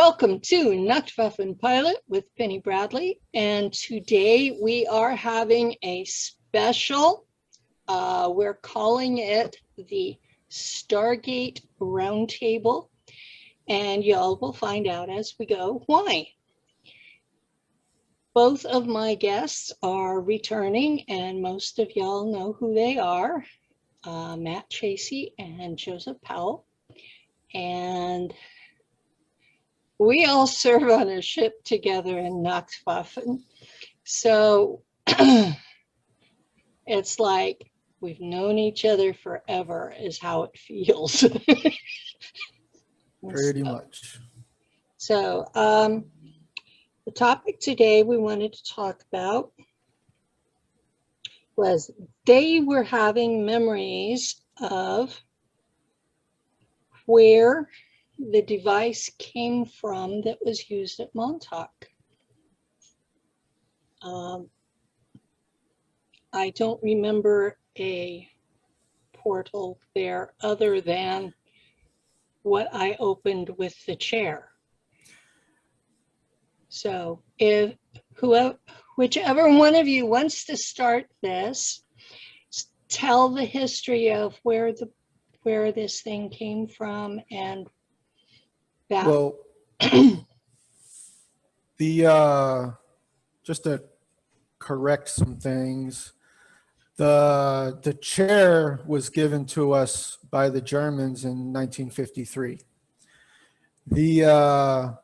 Welcome to Nachtwaffen Pilot with Penny Bradley, and today we are having a special. We're calling it the Stargate Roundtable, and y'all will find out as we go why. Both of my guests are returning, and most of y'all know who they are, Matt Tracy and Joseph Powell. And we all serve on a ship together in Nachtwaffen. So it's like we've known each other forever is how it feels. Pretty much. So the topic today we wanted to talk about was they were having memories of where the device came from that was used at Montauk. I don't remember a portal there other than what I opened with the chair. So if whichever one of you wants to start this, tell the history of where this thing came from and that. Well, just to correct some things, the chair was given to us by the Germans in 1953. The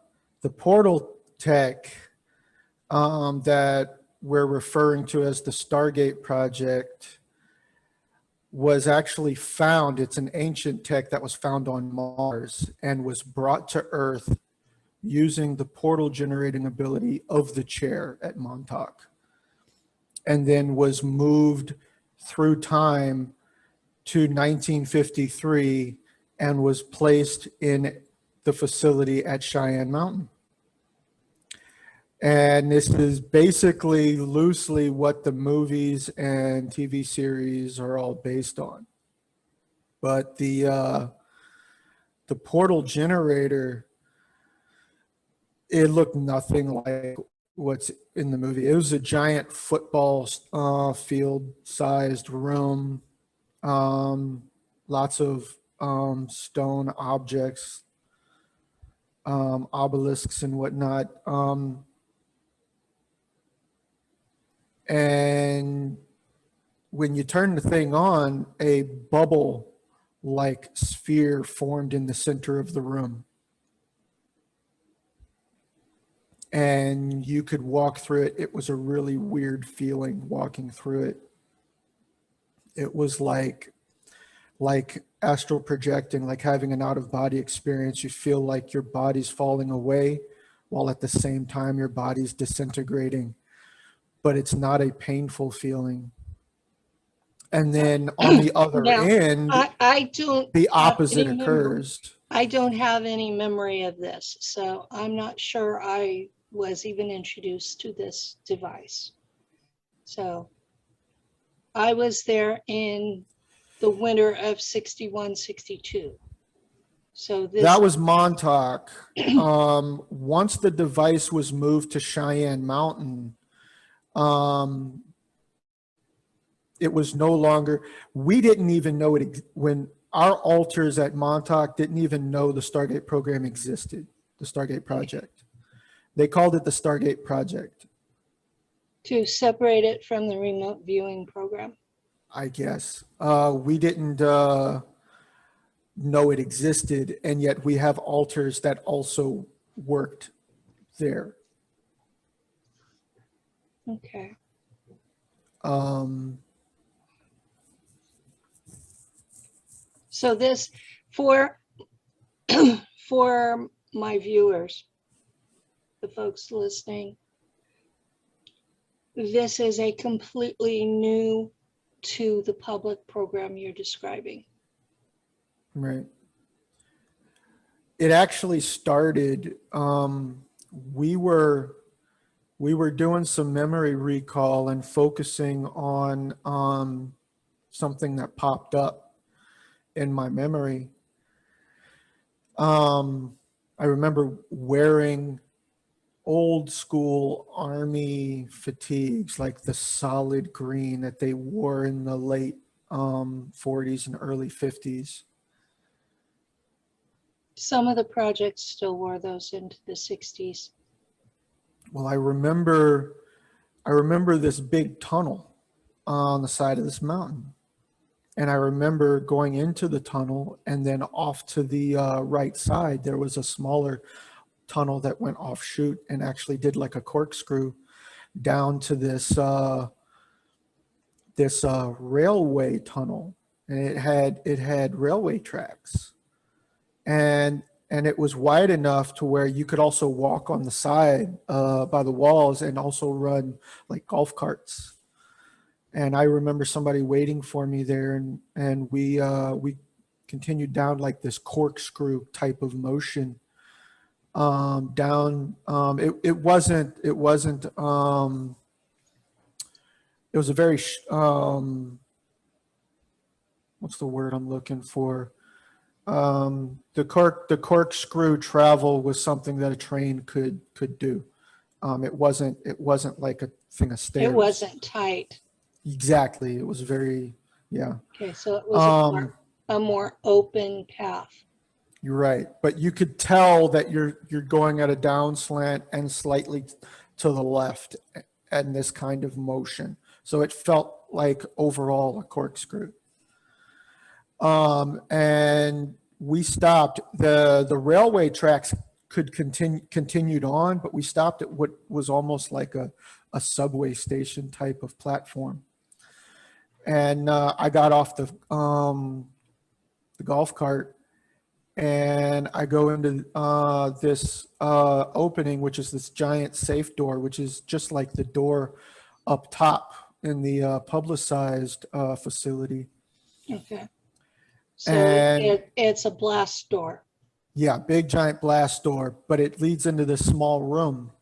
portal tech that we're referring to as the Stargate project was actually found. It's an ancient tech that was found on Mars and was brought to Earth using the portal generating ability of the chair at Montauk, and then was moved through time to 1953 and was placed in the facility at Cheyenne Mountain. And this is basically loosely what the movies and TV series are all based on. But the portal generator, it looked nothing like what's in the movie. It was a giant football field-sized room, lots of stone objects, obelisks and whatnot. And when you turn the thing on, a bubble-like sphere formed in the center of the room. And you could walk through it. It was a really weird feeling walking through it. It was like astral projecting, like having an out-of-body experience. You feel like your body's falling away while at the same time your body's disintegrating. But it's not a painful feeling. And then on the other end, I don't the opposite occurs. I don't have any memory of this, so I'm not sure I was even introduced to this device. So I was there in the winter of 61, 62. So that was Montauk. Once the device was moved to Cheyenne Mountain, it was no longer, we didn't even know it when our alters at Montauk didn't even know the Stargate program existed, the Stargate project. They called it the Stargate project. To separate it from the remote viewing program? I guess. We didn't know it existed, and yet we have alters that also worked there. Okay. So this, for my viewers, the folks listening, this is a completely new to the public program you're describing. Right. It actually started, we were doing some memory recall and focusing on something that popped up in my memory. I remember wearing old school army fatigues, like the solid green that they wore in the late 40s and early 50s. Some of the projects still wore those into the 60s. Well, I remember this big tunnel on the side of this mountain. And I remember going into the tunnel, and then off to the right side, there was a smaller tunnel that went offshoot and actually did like a corkscrew down to this railway tunnel, and it had railway tracks, and it was wide enough to where you could also walk on the side by the walls and also run like golf carts. And I remember somebody waiting for me there, and we continued down like this corkscrew type of motion down. It was a very what's the word I'm looking for? The corkscrew travel was something that a train could do. It wasn't like a thing of stairs. It wasn't tight. Exactly. It was very, yeah. Okay, so it was a more open path. You're right, but you could tell that you're going at a down slant and slightly to the left, and this kind of motion. So it felt like overall a corkscrew. And we stopped. The railway tracks could continued on, but we stopped at what was almost like a subway station type of platform. And I got off the golf cart, and I go into this opening, which is this giant safe door, which is just like the door up top in the publicized facility. Okay. So And it's a blast door. yeah, big giant blast door, but it leads into this small room.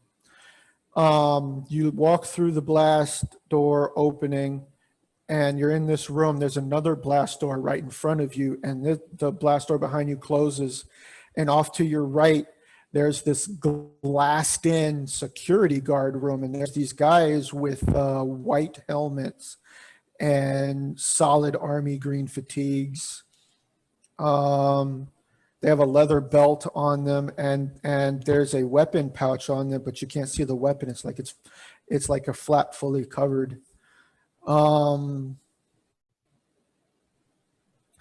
You walk through the blast door opening, and you're in this room. There's another blast door right in front of you, and the blast door behind you closes. And off to your right, there's this glassed-in security guard room, and there's these guys with white helmets and solid army green fatigues. They have a leather belt on them, and there's a weapon pouch on them, but you can't see the weapon. It's like a flap fully covered. There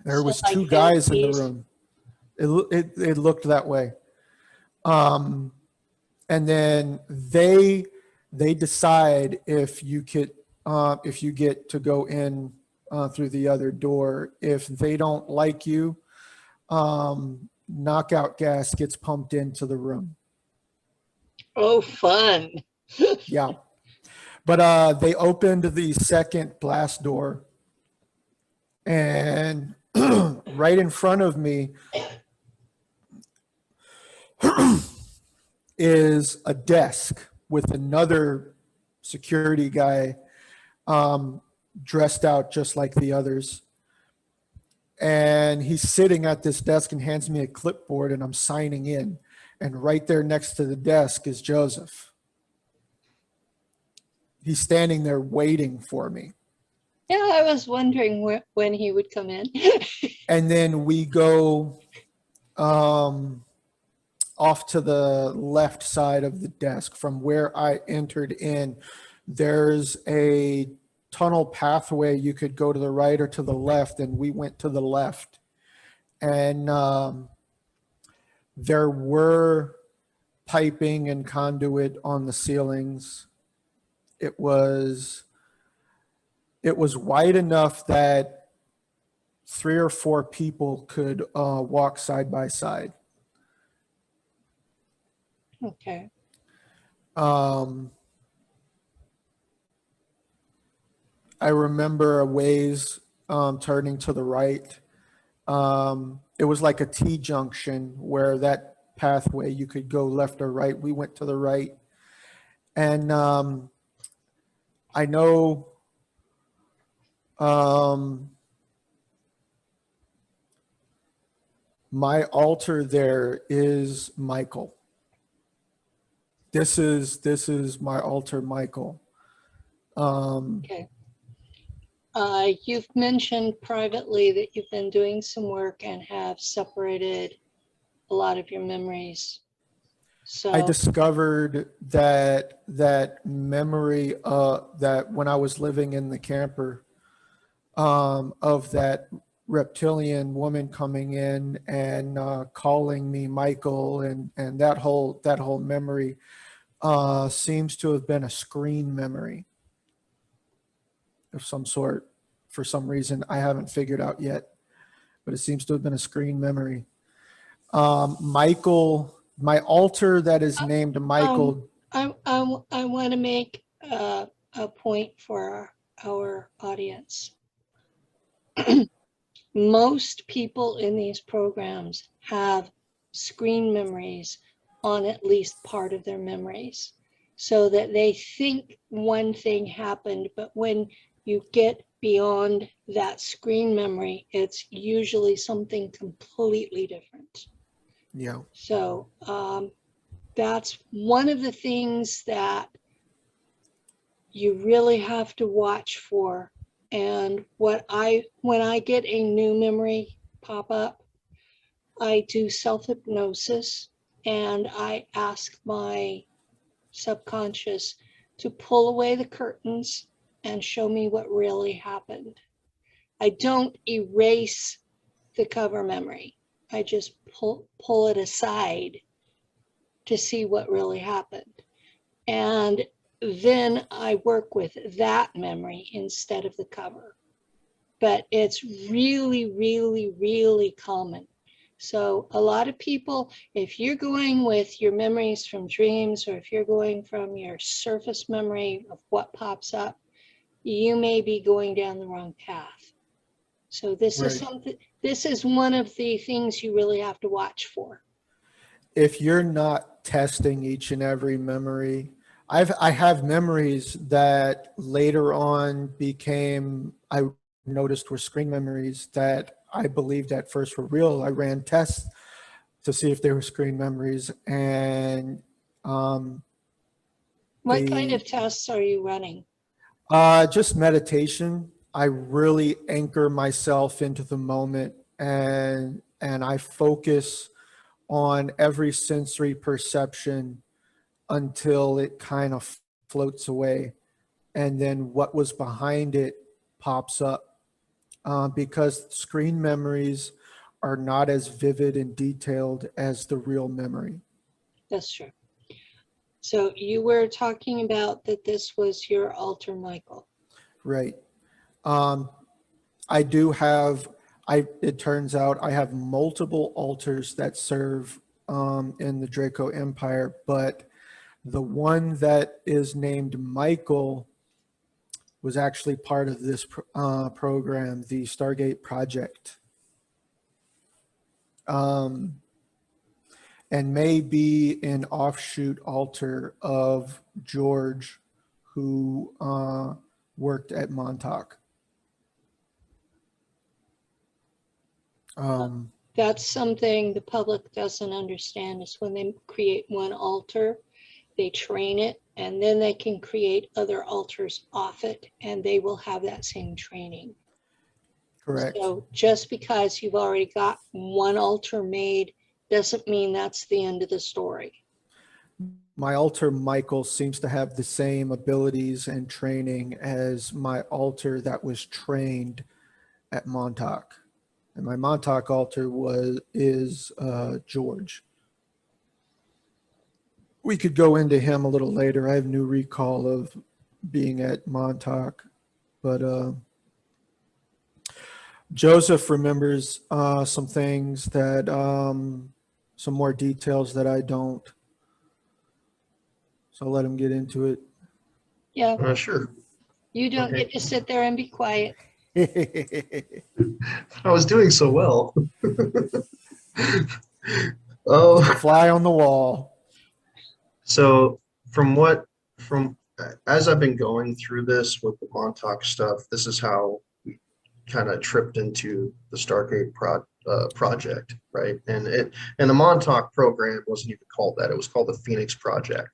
was like two guys in the handpiece. room. It looked that way. And then they decide if you get to go in through the other door. If they don't like you, knockout gas gets pumped into the room. Oh, fun. Yeah. But they opened the second blast door, and right in front of me is a desk with another security guy dressed out just like the others. And he's sitting at this desk and hands me a clipboard, and I'm signing in. And right there next to the desk is Joseph. He's standing there waiting for me. Yeah, I was wondering when he would come in. And then we go off to the left side of the desk from where I entered in. There's a tunnel pathway. You could go to the right or to the left, and we went to the left. And there were piping and conduit on the ceilings. It was wide enough that 3 or 4 people could walk side by side. Okay. I remember a ways turning to the right. It was like a T-junction where that pathway, you could go left or right. We went to the right. And I know My altar there is Michael. This is my altar, Michael. Okay. You've mentioned privately that you've been doing some work and have separated a lot of your memories. I So, discovered that memory that when I was living in the camper, of that reptilian woman coming in and calling me Michael, and that whole memory seems to have been a screen memory of some sort. For some reason I haven't figured out yet, but it seems to have been a screen memory. Michael, my altar that is named Michael. I want to make a point for our audience. Most people in these programs have screen memories on at least part of their memories, so that they think one thing happened, but when you get beyond that screen memory, it's usually something completely different. Yeah. So that's one of the things that you really have to watch for. And when I get a new memory pop up, I do self-hypnosis and I ask my subconscious to pull away the curtains and show me what really happened. I don't erase the cover memory. I just pull it aside to see what really happened. And then I work with that memory instead of the cover. But it's really, really, really common. So a lot of people, if you're going with your memories from dreams, or if you're going from your surface memory of what pops up, you may be going down the wrong path. So this is Right. something, this is one of the things you really have to watch for. If you're not testing each and every memory, I have memories that later on became, I noticed, were screen memories that I believed at first were real. I ran tests to see if they were screen memories, and What kind of tests are you running? just meditation. I really anchor myself into the moment, and I focus on every sensory perception until it kind of floats away, and then what was behind it pops up, because screen memories are not as vivid and detailed as the real memory. That's true. So you were talking about that this was your alter, Michael. Right. I do have, it turns out I have multiple altars that serve in the Draco Empire, but the one that is named Michael was actually part of this program, the Stargate project, and may be an offshoot altar of George, who worked at Montauk. That's something the public doesn't understand, is when they create one altar, they train it, and then they can create other altars off it, and they will have that same training. Correct. So just because you've already got one altar made doesn't mean that's the end of the story. My altar, Michael, seems to have the same abilities and training as my altar that was trained at Montauk. And my Montauk altar is George. We could go into him a little later. I have no recall of being at Montauk, but Joseph remembers some things that, some more details that I don't. So I'll let him get into it. Yeah, Sure. you don't Okay. get to sit there and be quiet. I was doing so well. Just a Oh, fly on the wall. so from as I've been going through this with the Montauk stuff, this is how we kind of tripped into the Stargate project, right? And the Montauk program wasn't even called that. It was called the Phoenix Project.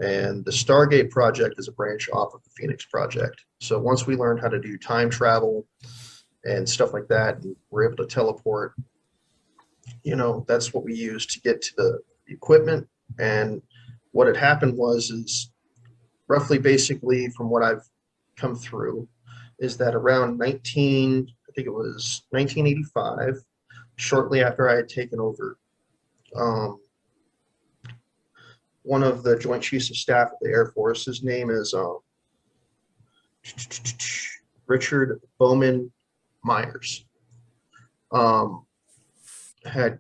And the Stargate project is a branch off of the Phoenix Project. So once we learned how to do time travel and stuff like that, and we're able to teleport, that's what we used to get to the equipment. And what had happened is roughly basically from what I've come through is that around I think it was 1985, shortly after I had taken over, one of the Joint Chiefs of Staff of the Air Force, his name is Richard Bowman Myers. I'd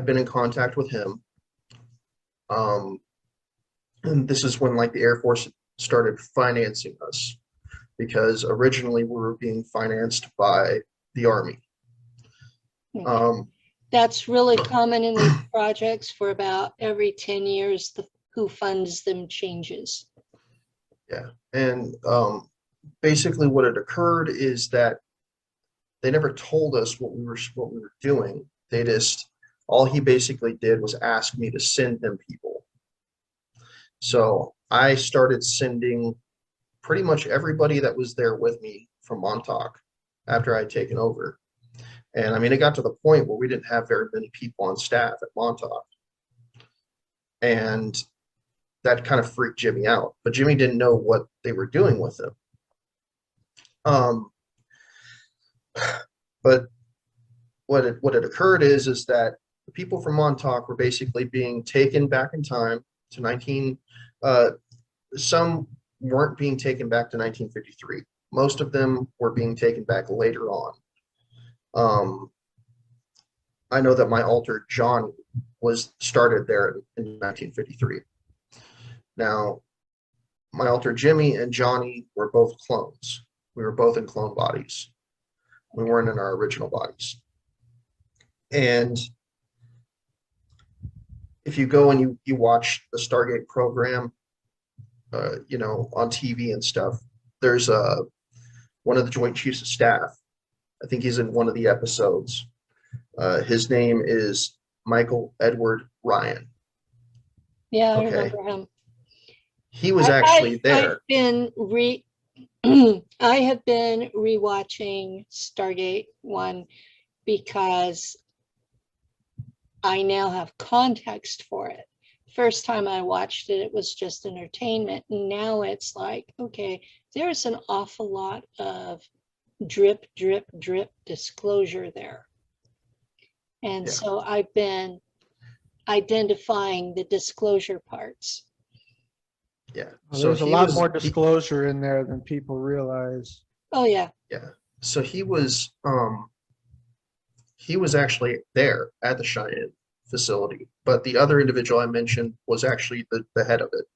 been in contact with him. And this is when like the Air Force started financing us, because originally we were being financed by the Army. That's really common in these projects. For about every 10 years, who funds them changes. Yeah, and basically what had occurred is that they never told us what we were doing. All he basically did was ask me to send him people. So I started sending pretty much everybody that was there with me from Montauk after I'd taken over. And I mean, it got to the point where we didn't have very many people on staff at Montauk. And that kind of freaked Jimmy out. But Jimmy didn't know what they were doing with him. But what had occurred is that the people from Montauk were basically being taken back in time to some weren't being taken back to 1953. Most of them were being taken back later on. I know that my alter Johnny was started there in 1953. Now, my alter Jimmy and Johnny were both clones. We were both in clone bodies. We weren't in our original bodies. And if you go and you watch the Stargate program, on TV and stuff, there's one of the Joint Chiefs of Staff. I think he's in one of the episodes. His name is Michael Edward Ryan. Yeah, I Okay. remember him. He was actually there. I have been rewatching Stargate 1 because I now have context for it. First time I watched it, it was just entertainment. Now it's like, okay, there's an awful lot of drip, drip, drip disclosure there. And so I've been identifying the disclosure parts. Yeah. Well, there's a lot more disclosure in there than people realize. Oh yeah. Yeah. So he was actually there at the Cheyenne facility, but the other individual I mentioned was actually the head of it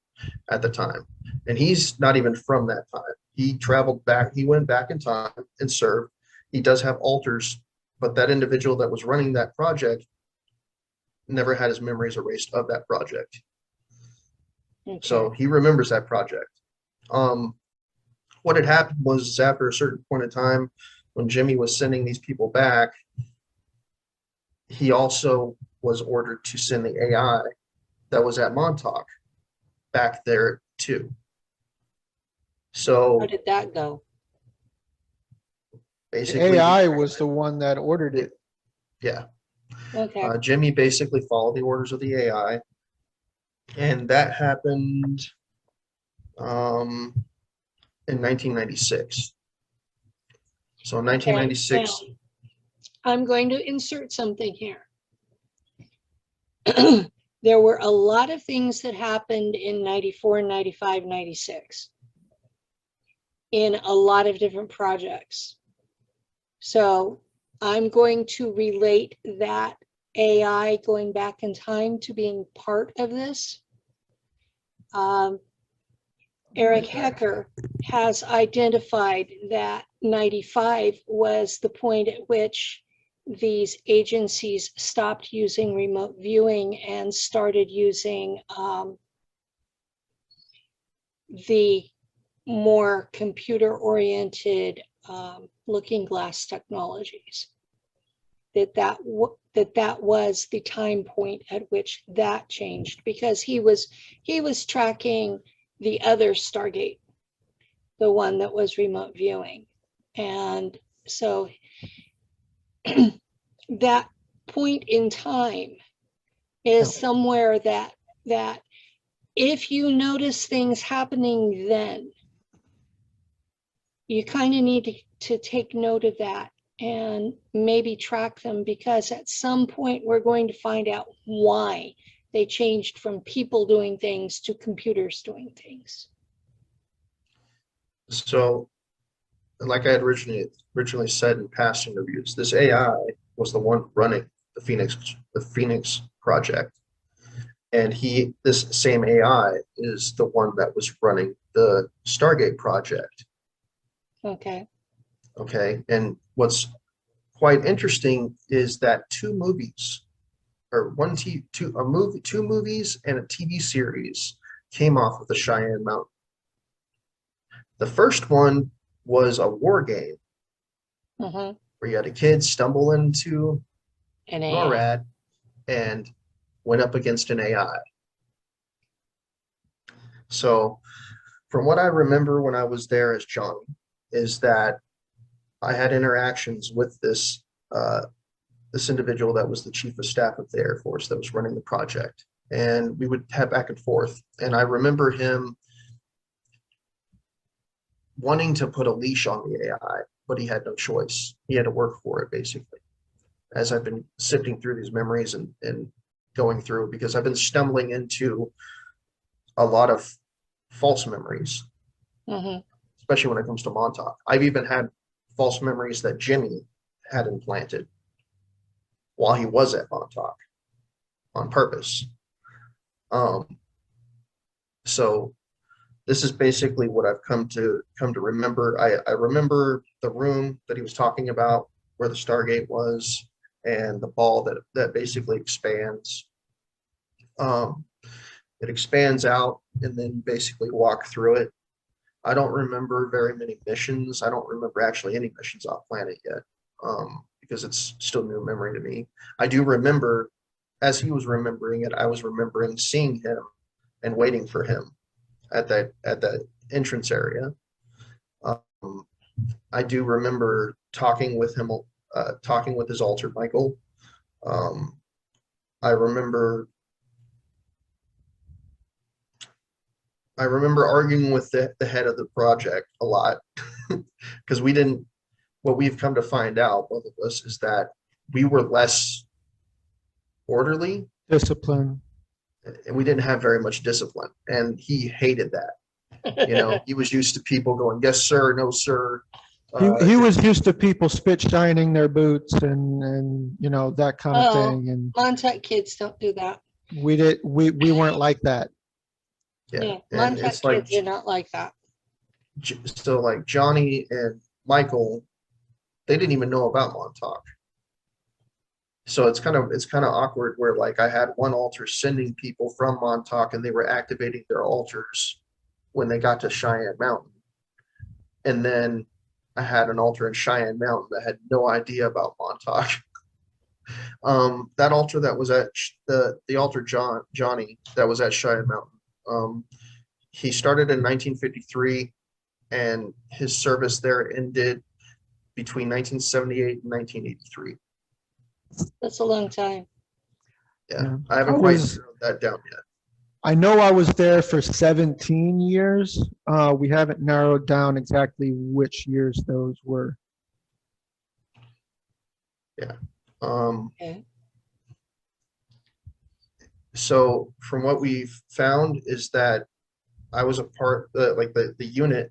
at the time. And he's not even from that time. He traveled back, he went back in time and served. He does have alters, but that individual that was running that project never had his memories erased of that project. Okay. So he remembers that project. What had happened was after a certain point in time, when Jimmy was sending these people back, he also was ordered to send the AI that was at Montauk back there too. So how did that go? Basically, the AI was the one that ordered it. Yeah. Okay. Jimmy basically followed the orders of the AI, and that happened in 1996. So in 1996. Okay, I'm going to insert something here. There were a lot of things that happened in 94, 95, 96 in a lot of different projects. So I'm going to relate that AI going back in time to being part of this. Eric Hecker has identified that 95 was the point at which these agencies stopped using remote viewing and started using the more computer-oriented looking glass technologies. that that was the time point at which that changed, because he was tracking the other Stargate, the one that was remote viewing. And so that point in time is somewhere that if you notice things happening then, you kind of need to take note of that and maybe track them, because at some point we're going to find out why they changed from people doing things to computers doing things. So, like I had originally said in past interviews, this AI was the one running the Phoenix project, and this same AI is the one that was running the Stargate project. Okay. Okay, and what's quite interesting is that two movies and a TV series came off of the Cheyenne Mountain. The first one was a war game Mm-hmm. where you had a kid stumble into And AI. NORAD and went up against an AI. So from what I remember when I was there as Johnny, is that I had interactions with this individual that was the chief of staff of the Air Force that was running the project. And we would have back and forth. And I remember him wanting to put a leash on the AI, but he had no choice. He had to work for it, basically. As I've been sifting through these memories and going through, because I've been stumbling into a lot of false memories, Mm-hmm. especially when it comes to Montauk. I've even had false memories that Jimmy had implanted while he was at Montauk on purpose. So this is basically what I've come to remember. I remember the room that he was talking about, where the Stargate was, and the ball that basically expands. It expands out, and then you basically walk through it. I don't remember very many missions. I don't remember actually any missions off planet yet, because it's still new memory to me. I do remember, as he was remembering it, I was remembering seeing him and waiting for him at that entrance area. I do remember talking with him, talking with his alter, Michael. I remember arguing with the head of the project a lot, because what we've come to find out, both of us, is that we were less orderly, Discipline. and we didn't have very much discipline, and he hated that. He was used to people going, yes sir, no sir. He was used to people spit shining their boots and that kind of thing. And Montauk kids don't do that. we weren't like that. Yeah. And Montauk it's like, kids are not like that. so like Johnny and Michael, they didn't even know about Montauk. So it's kind of awkward where, like, I had one altar sending people from Montauk, and they were activating their altars when they got to Cheyenne Mountain. And then I had an altar in Cheyenne Mountain that had no idea about Montauk. That altar that was at the altar Johnny that was at Cheyenne Mountain. He started in 1953, and his service there ended between 1978 and 1983. That's a long time. Yeah, I haven't quite narrowed that down yet. I know I was there for 17 years. We haven't narrowed down exactly which years those were. Yeah. Okay. So from what we've found is that I was a part, the unit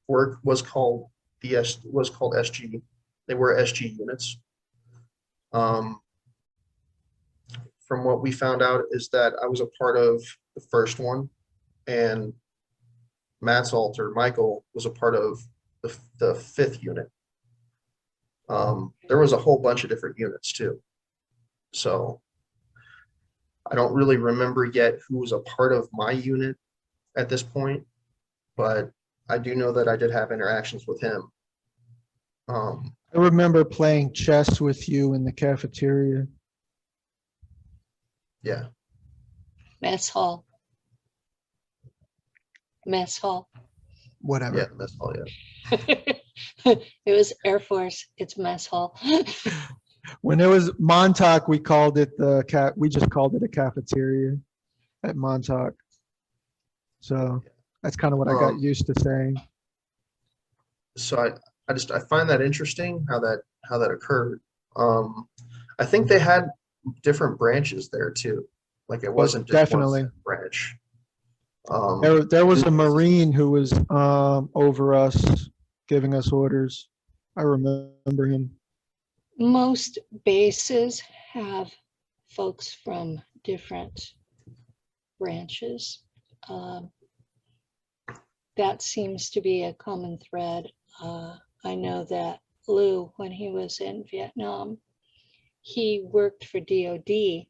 was called SG. They were SG units. From what we found out is that I was a part of the first one, and Matt's alter, Michael, was a part of the fifth unit. There was a whole bunch of different units too. So I don't really remember yet who was a part of my unit at this point, but I do know that I did have interactions with him. I remember playing chess with you in the cafeteria. Yeah. Mess hall. Mess hall. Whatever. Yeah. That's all. Yeah. It was Air Force. It's mess hall. When it was Montauk, we called it we just called it a cafeteria at Montauk. So that's kind of what I got Um, used to saying. so I find that interesting how that occurred. I think they had different branches there too. Like it Well, wasn't just one definitely. set branch. There was a It was- Marine who was over us, giving us orders. I remember him. Most bases have folks from different branches. Um, that seems to be a common thread. I know that Lou, when he was in Vietnam, he worked for DOD,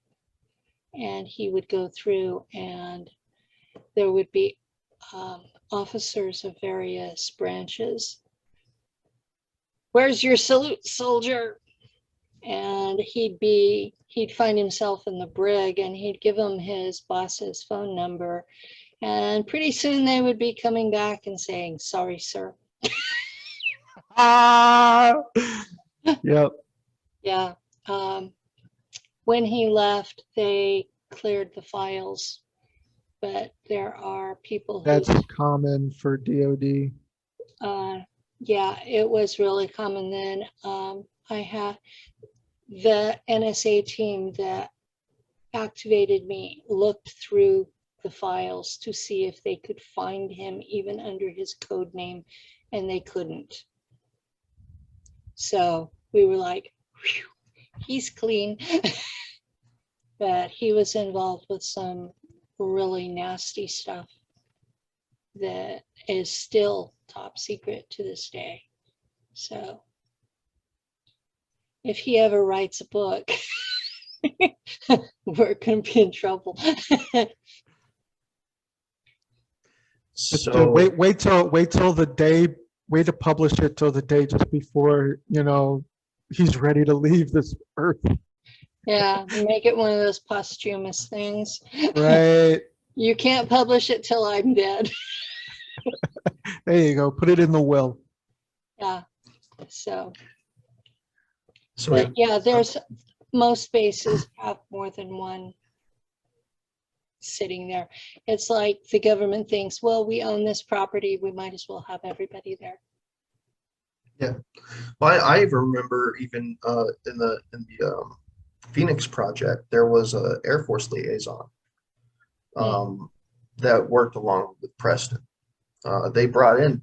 and he would go through and there would be officers of various branches. Where's your salute, soldier? And he'd find himself in the brig, and he'd give him his boss's phone number. And pretty soon they would be coming back and saying, sorry, sir. Ah, yep. Yeah. When he left, they cleared the files, but there are people who, That's common for DOD. yeah, it was really common then. I had the NSA team that activated me looked through the files to see if they could find him even under his code name, and they couldn't. So we were like, "Phew, he's clean." But he was involved with some really nasty stuff that is still top secret to this day. So if he ever writes a book, we're going to be in trouble. So Wait till the day. Wait to publish it till the day just before he's ready to leave this earth. Yeah, make it one of those posthumous things. Right. You can't publish it till I'm dead. There you go. Put it in the will. Yeah. So, so but yeah, there's most bases have more than one sitting there. It's like the government thinks, well, we own this property, we might as well have everybody there. yeah. Well, I even remember even in the Phoenix project, there was a Air Force liaison that worked along with Preston. They brought in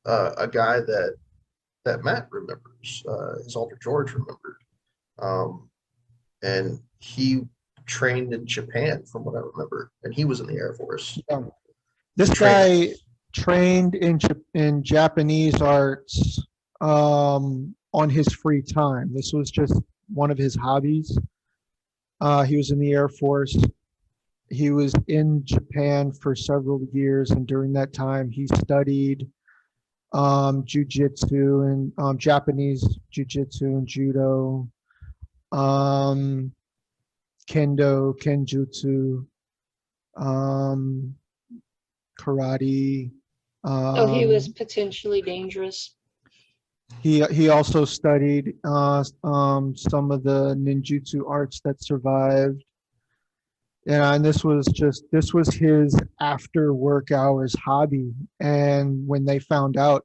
a guy that Matt remembers, his older George remembered, and he trained in Japan, from what I remember, and he was in the Air Force. Yeah. This Training. guy trained in Japanese arts on his free time. This was just one of his hobbies. He was in the Air Force. He was in Japan for several years, and during that time, he studied jujitsu and Japanese jujitsu and judo, kendo, kenjutsu, karate. So he was potentially dangerous. He also studied some of the ninjutsu arts that survived. Yeah, and this was his after work hours hobby. And when they found out,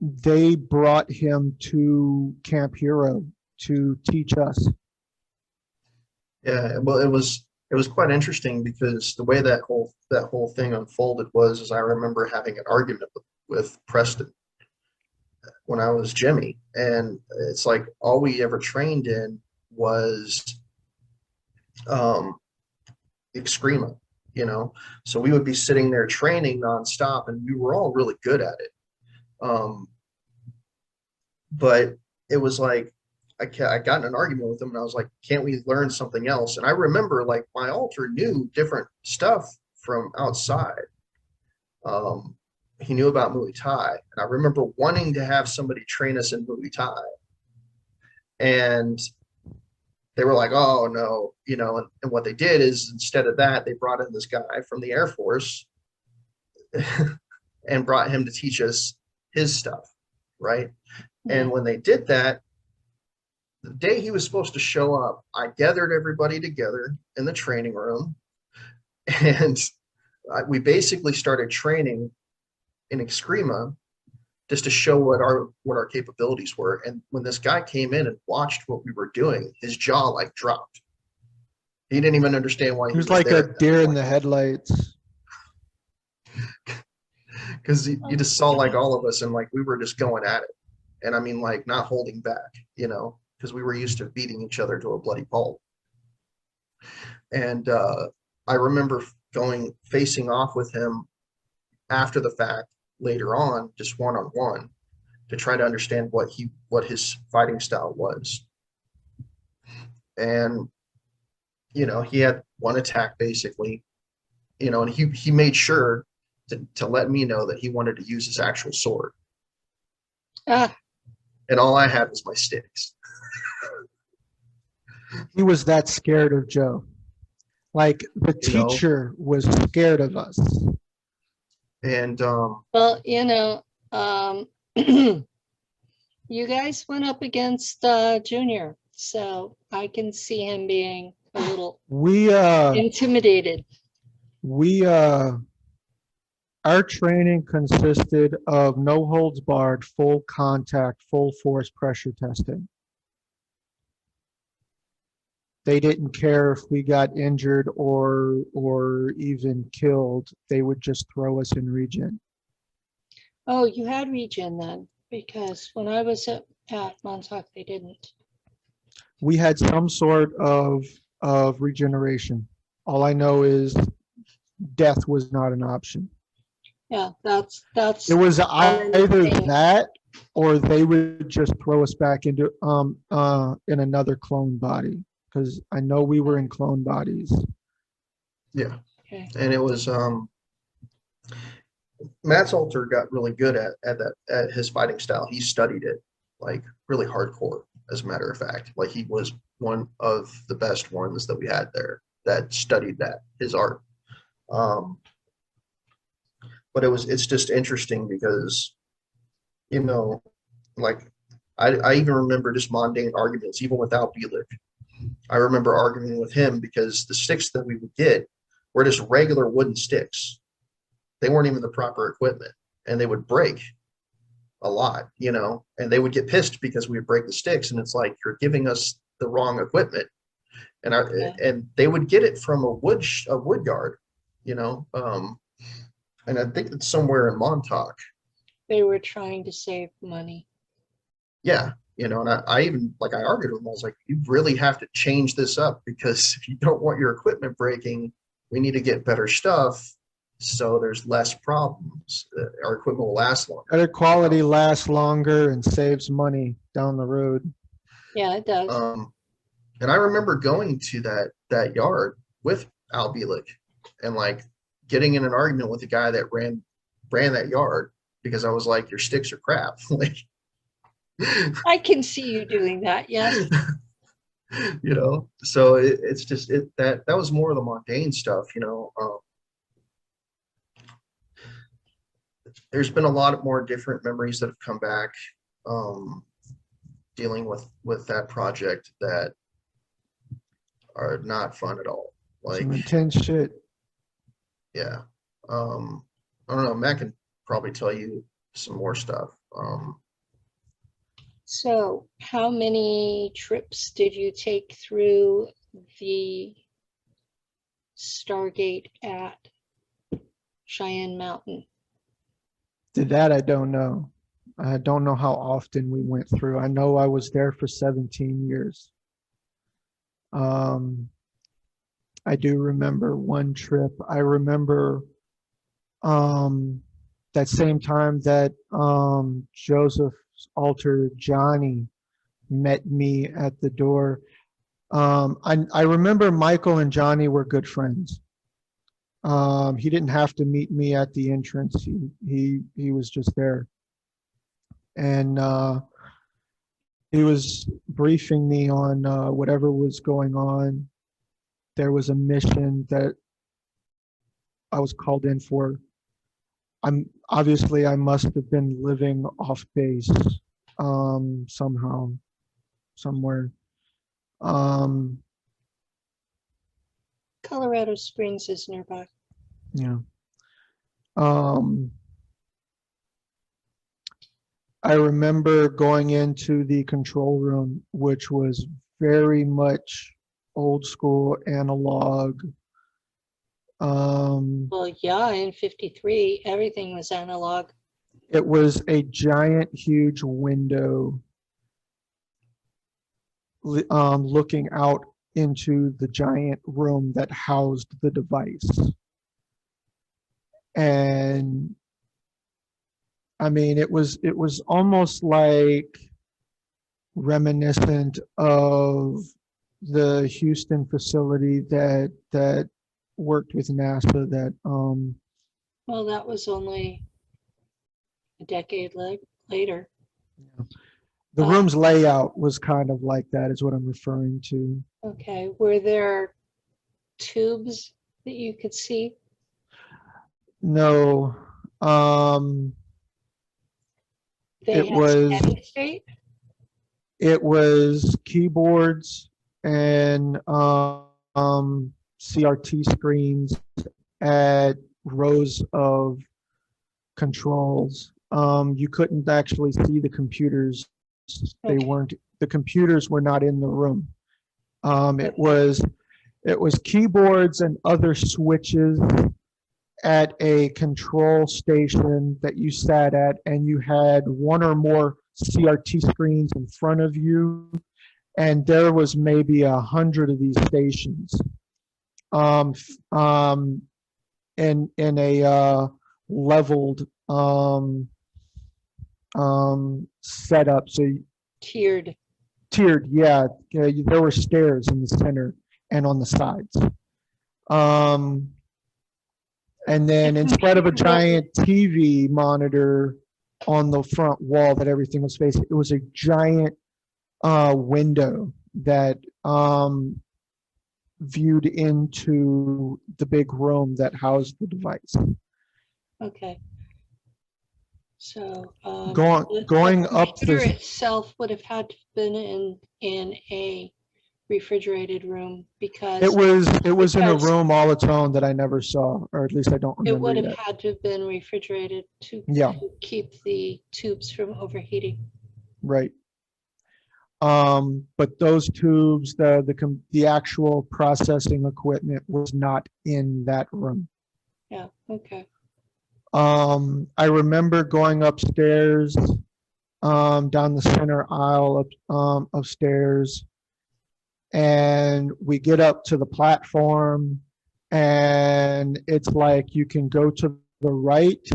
they brought him to Camp Hero to teach us. Yeah, well, it was quite interesting because the way that whole thing unfolded was I remember having an argument with Preston when I was Jimmy, and it's like all we ever trained in was Excrema, so we would be sitting there training nonstop, and we were all really good at it. But it was like I got in an argument with him, and I was like, "Can't we learn something else?" And I remember like my alter knew different stuff from outside, he knew about Muay Thai. And I remember wanting to have somebody train us in Muay Thai. And they were like, oh no, and what they did is instead of that, they brought in this guy from the Air Force and brought him to teach us his stuff, right? And when they did that, the day he was supposed to show up, I gathered everybody together in the training room, and we basically started training in Excrema just to show what our capabilities were. And when this guy came in and watched what we were doing, his jaw like dropped. He didn't even understand why He was like a deer in the headlights. Because you just saw like all of us and like we were just going at it. And I mean, like not holding back, because we were used to beating each other to a bloody pulp. And I remember facing off with him after the fact later on, just one-on-one, to try to understand what his fighting style was. And he had one attack basically, and he made sure to let me know that he wanted to use his actual sword. And all I had was my sticks. He was that scared of Joe. Like the teacher was scared of us. And well, you guys went up against Junior, so I can see him being a little intimidated. Our training consisted of no holds barred, full contact, full force pressure testing. They didn't care if we got injured or even killed. They would just throw us in regen. Oh, you had regen then, because when I was at Montauk, they didn't. We had some sort of regeneration. All I know is death was not an option. Yeah, that's. It was either that or they would just throw us back into in another clone body, because I know we were in clone bodies. Yeah. Okay. And it was Matt Salter got really good at his fighting style. He studied it like really hardcore, as a matter of fact. Like he was one of the best ones that we had there that studied his art. But it's just interesting because, like I even remember just mundane arguments, even without Bielik. I remember arguing with him because the sticks that we would get were just regular wooden sticks. They weren't even the proper equipment, and they would break a lot, and they would get pissed because we would break the sticks, and it's like, you're giving us the wrong equipment. And and they would get it from a wood yard, and I think it's somewhere in Montauk. They were trying to save money. Yeah, and I even, like, I argued with them. I was like, you really have to change this up, because if you don't want your equipment breaking, we need to get better stuff so there's less problems. Our equipment will last longer. Better quality lasts longer and saves money down the road. Yeah, it does. And I remember going to that yard with Al Bielik and like getting in an argument with the guy that ran that yard, because I was like, your sticks are crap. Like, I can see you doing that. Yes. So it's just that was more of the mundane stuff. There's been a lot more different memories that have come back, dealing with that project that are not fun at all. Like some intense shit. Yeah. I don't know. Matt can probably tell you some more stuff. So how many trips did you take through the Stargate at Cheyenne Mountain? That I don't know. I don't know how often we went through. I know I was there for 17 years. I do remember one trip. I remember that same time that Joseph's alter Johnny met me at the door. I remember Michael and Johnny were good friends. He didn't have to meet me at the entrance. He was just there, and he was briefing me on whatever was going on. There was a mission that I was called in for. I must have been living off base somehow, somewhere. Um, Colorado Springs is nearby. yeah. Um, I remember going into the control room, which was very much old school analog. Well, yeah, in 53, everything was analog. It was a giant, huge window looking out into the giant room that housed the device. And I mean, it was almost like reminiscent of the Houston facility that worked with NASA that Well, that was only a decade later. the room's layout was kind of like that, is what I'm referring to. Okay, were there tubes that you could see? No, They it had was steady state? it was keyboards and CRT screens at rows of controls. You couldn't actually see the computers. They Okay. weren't, the computers were not in the room. It was keyboards and other switches at a control station that you sat at, and you had one or more CRT screens in front of you, and there was maybe 100 of these stations in a leveled setup. So Tiered. tiered, yeah. There were stairs in the center and on the sides. And then instead of a giant TV monitor on the front wall that everything was facing, it was a giant window that viewed into the big room that housed the device. Okay. So Going the up computer the, itself would have had to have been in a refrigerated room because it was in a because room all its own that I never saw, or at least I don't it remember would have yet. had to have been refrigerated to Yeah, keep the tubes from overheating. right. But those tubes, the actual processing equipment was not in that room. Yeah, okay. I remember going upstairs, down the center aisle of stairs, and we get up to the platform, and it's like you can go to the right,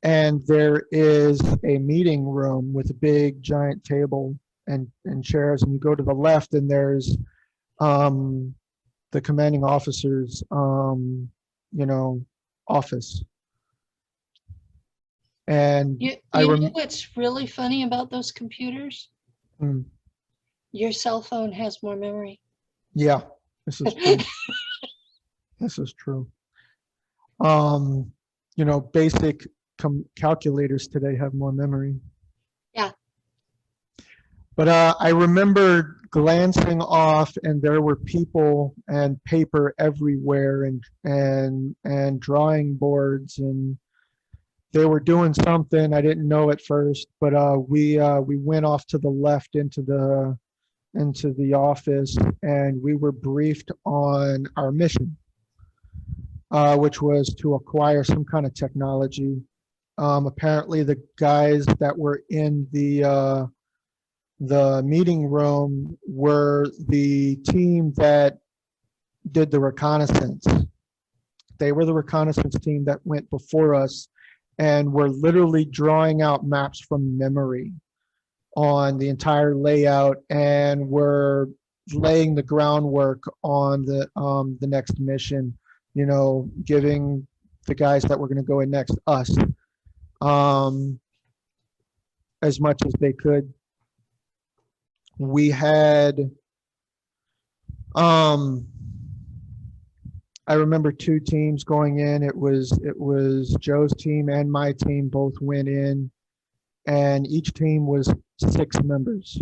and there is a meeting room with a big giant table and chairs, and you go to the left, and there's the commanding officer's office. And You I know what's really funny about those computers? Mm, Your cell phone has more memory. yeah, this is true. This is true. Basic calculators today have more memory. Yeah. But I remember glancing off, and there were people and paper everywhere, and drawing boards, and they were doing something I didn't know at first. But we went off to the left into the office, and we were briefed on our mission, which was to acquire some kind of technology. Apparently, the guys that were in the meeting room were the team that did the reconnaissance. They were the reconnaissance team that went before us, and were literally drawing out maps from memory on the entire layout, and were laying the groundwork on the next mission you know, giving the guys that were going to go in next, us, as much as they could. We had, I remember 2 teams going in. It was Joe's team and my team both went in, and each team was 6 members.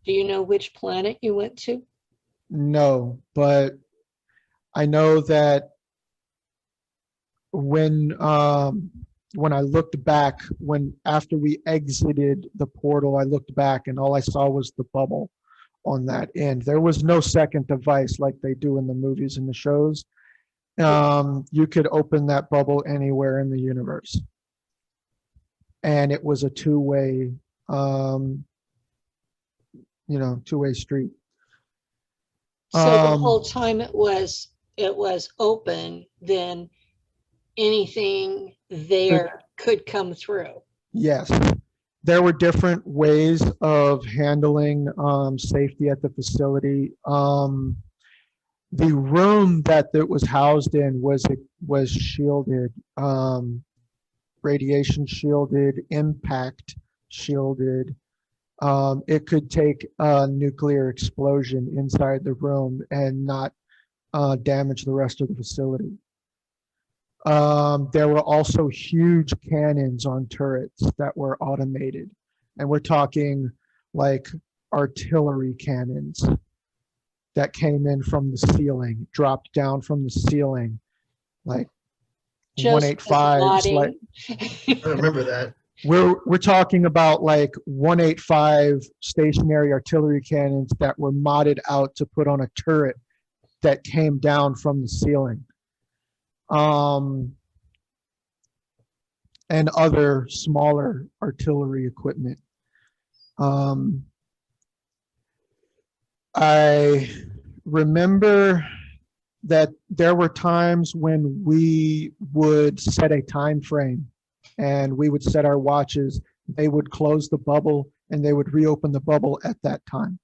Do you know which planet you went to? No, but I know that when I looked back, after we exited the portal, I looked back and all I saw was the bubble on that end. There was no second device like they do in the movies and the shows. You could open that bubble anywhere in the universe, and it was a two-way, two-way street. So the whole time it was open, then anything there could come through. Yes. There were different ways of handling safety at the facility. The room that it was housed in was shielded, radiation shielded, impact shielded. It could take a nuclear explosion inside the room and not damage the rest of the facility. There were also huge cannons on turrets that were automated, and we're talking like artillery cannons that came in from the ceiling, dropped down from the ceiling, like Just 185s. Like I remember that. we're talking about like 185 stationary artillery cannons that were modded out to put on a turret that came down from the ceiling. And other smaller artillery equipment. I remember that there were times when we would set a time frame and we would set our watches. They would close the bubble and they would reopen the bubble at that time.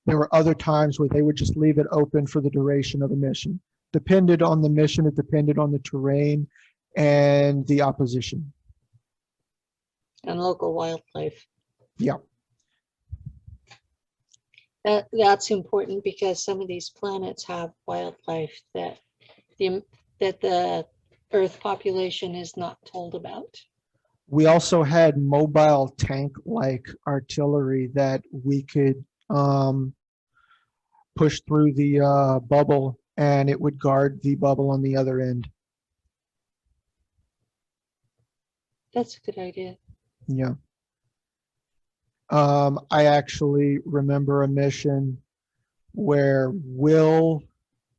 There were other times where they would just leave it open for the duration of the mission. Depended on the mission, it depended on the terrain and the opposition. And local wildlife. Yeah. That's important because some of these planets have wildlife that the Earth population is not told about. We also had mobile tank-like artillery that we could push through the bubble, and it would guard the bubble on the other end. That's a good idea. Yeah. I actually remember a mission where Will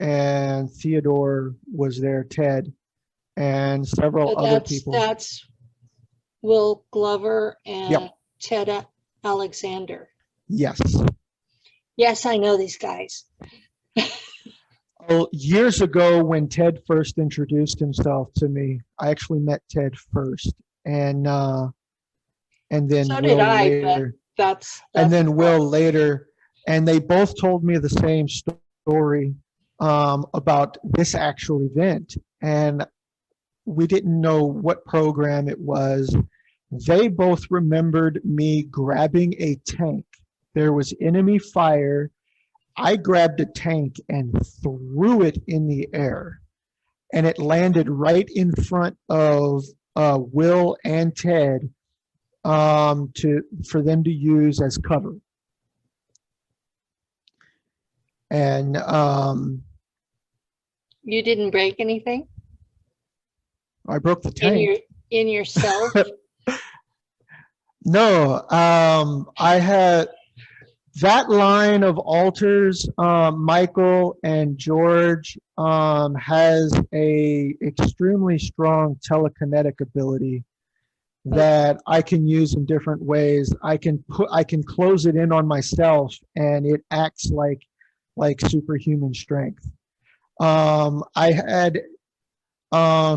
and Theodore was there, Ted, and several other people. That's Will Glover and Yep. Ted Alexander. Yes. Yes, I know these guys. Well, years ago when Ted first introduced himself to me, I actually met Ted first, and then So Will did I, later. That's And then Will later, and they both told me the same story about this actual event, and we didn't know what program it was. They both remembered me grabbing a tank. There was enemy fire. I grabbed a tank and threw it in the air, and it landed right in front of Will and Ted for them to use as cover. And you didn't break anything I broke the tank. in yourself. No, I had that line of altars. Michael and George has a extremely strong telekinetic ability that I can use in different ways. I can close it in on myself, and it acts like superhuman strength. I had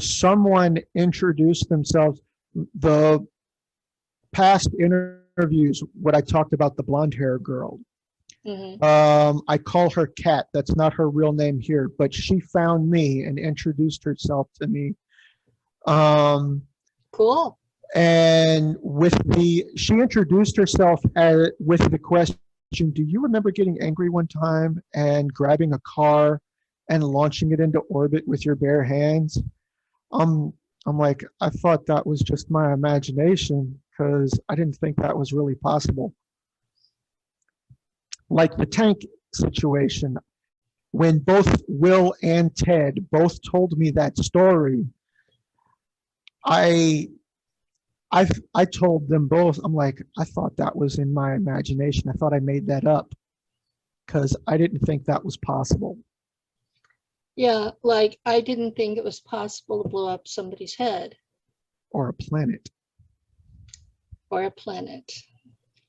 someone introduce themselves. The past interviews, what I talked about, the blonde hair girl. I call her Kat. That's not her real name here, but she found me and introduced herself to me. Cool. And she introduced herself with the question, do you remember getting angry one time and grabbing a car and launching it into orbit with your bare hands? I'm like, I thought that was just my imagination because I didn't think that was really possible. Like the tank situation, when both Will and Ted both told me that story, I told them both, I'm like, I thought that was in my imagination. I thought I made that up because I didn't think that was possible. Yeah, like I didn't think it was possible to blow up somebody's head. Or a planet. Or a planet.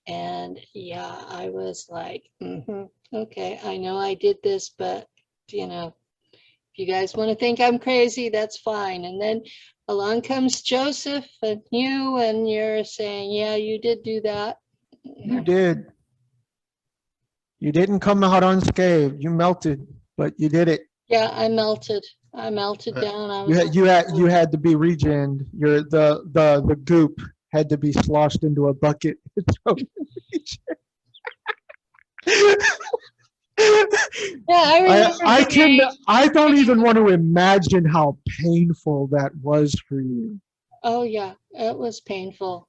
And yeah, I was like, okay, I know I did this, but you know, if you guys want to think I'm crazy, that's fine. And then along comes Joseph and you, and you're saying, yeah, you did do that. You did. You didn't come out unscathed. You melted, but you did it. Yeah, I melted. I melted down. I was You had to be regened. The goop had to be sloshed into a bucket. Yeah, I remember. I don't even want to imagine how painful that was for you. Oh yeah, it was painful.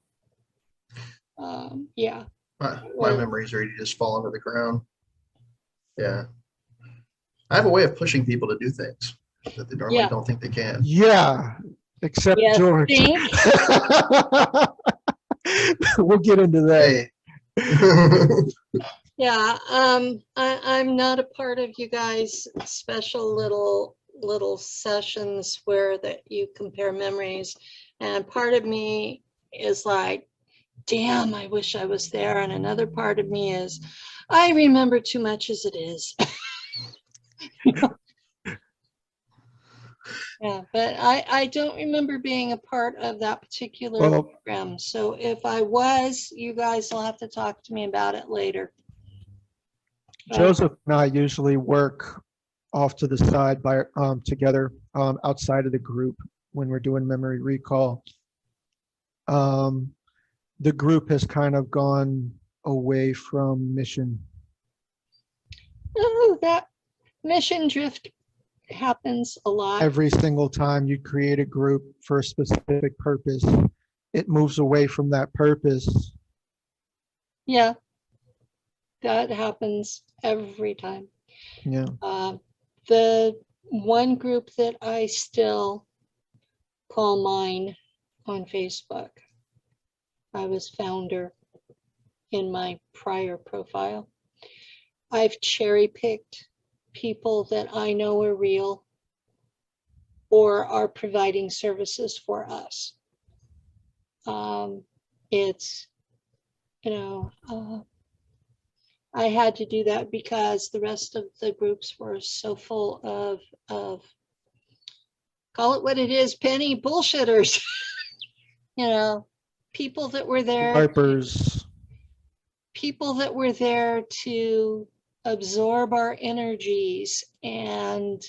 Yeah. My memories are you just fall into the ground. Yeah. I have a way of pushing people to do things that they normally don't think they can. Yeah, except George. We'll get into that. Hey. Yeah, I'm not a part of you guys' special little sessions where that you compare memories, and part of me is like, damn, I wish I was there, and another part of me is, I remember too much as it is. Yeah, but I don't remember being a part of that particular program. So if I was, you guys will have to talk to me about it later. Joseph and I usually work off to the side by together outside of the group when we're doing memory recall. The group has kind of gone away from mission. Oh, that mission drift happens a lot. Every single time you create a group for a specific purpose, it moves away from that purpose. Yeah, that happens every time. Yeah. The one group that I still call mine on Facebook, I was founder in my prior profile. I've cherry picked people that I know are real or are providing services for us. It's, you know, I had to do that because the rest of the groups were so full of call it what it is, penny bullshitters. You know, people that were there. Harpers. People that were there to absorb our energies, and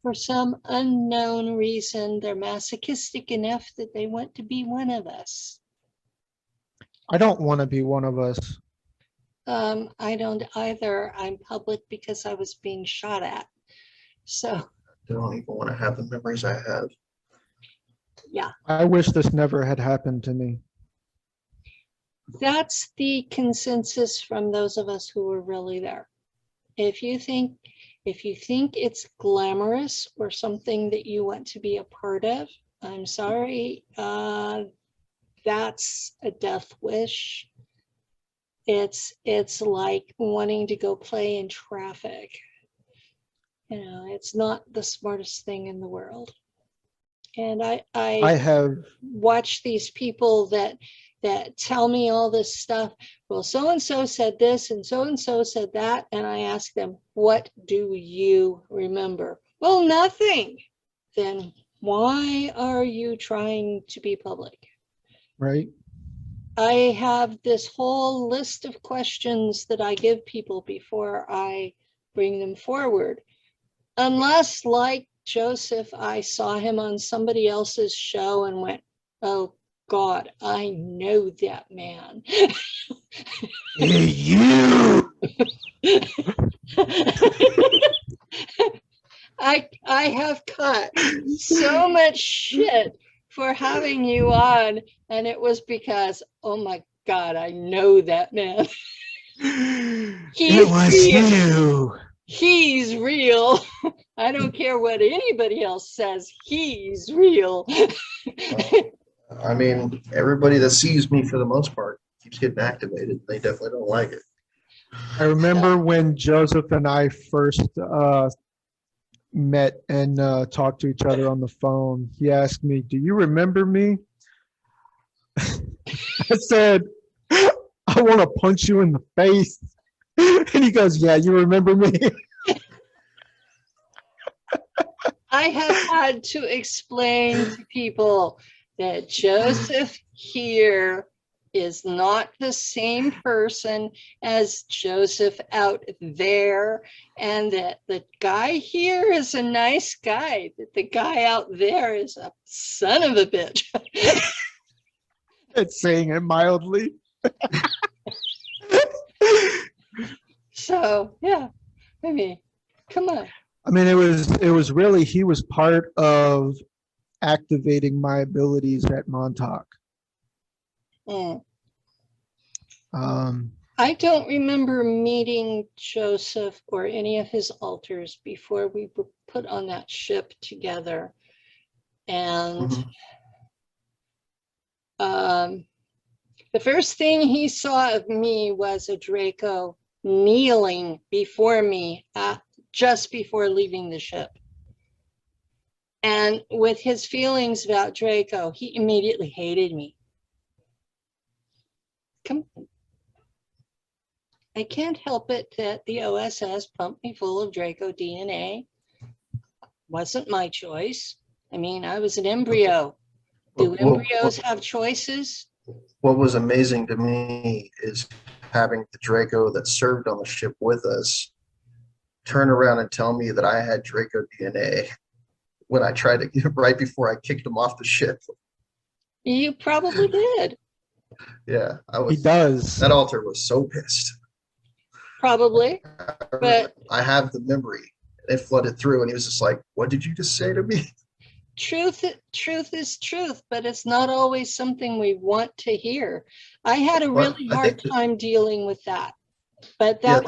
for some unknown reason, they're masochistic enough that they want to be one of us. I don't want to be one of us. I don't either. I'm public because I was being shot at. So I don't even want to have the memories I have. Yeah. I wish this never had happened to me. That's the consensus from those of us who were really there. If you think it's glamorous or something that you want to be a part of, I'm sorry, that's a death wish. It's like wanting to go play in traffic. You know, it's not the smartest thing in the world. And I have watched these people that tell me all this stuff. Well, so-and-so said this and so-and-so said that. And I ask them, what do you remember? Well, nothing. Then why are you trying to be public? Right. I have this whole list of questions that I give people before I bring them forward. Unless, like Joseph, I saw him on somebody else's show and went, oh God, I know that man. You. I have caught so much shit for having you on, and it was because, oh my God, I know that man. It was real. you. He's real. I don't care what anybody else says. He's real. I mean, everybody that sees me for the most part keeps getting activated. They definitely don't like it. I remember when Joseph and I first met and talked to each other on the phone. He asked me, "Do you remember me?" I said, "I want to punch you in the face." And he goes, "Yeah, you remember me?" I have had to explain to people that Joseph here is not the same person as Joseph out there, and that the guy here is a nice guy, that the guy out there is a son of a bitch. It's saying it mildly. So yeah, I mean, come on. I mean, it was really, he was part of activating my abilities at Montauk. Mm. Um, I don't remember meeting Joseph or any of his alters before we were put on that ship together. And the first thing he saw of me was a Draco kneeling before me just before leaving the ship. And with his feelings about Draco, he immediately hated me. Come on. I can't help it that the OSS pumped me full of Draco DNA. Wasn't my choice. I mean, I was an embryo. Do embryos have choices? What was amazing to me is having the Draco that served on the ship with us turn around and tell me that I had Draco DNA when I tried to, right before I kicked him off the ship. You probably did. Yeah, I was. he does. That alter was so pissed. Probably. But I have the memory. It flooded through, and he was just like, "What did you just say to me?" truth is truth, but it's not always something we want to hear. I had a really hard time dealing with that. But that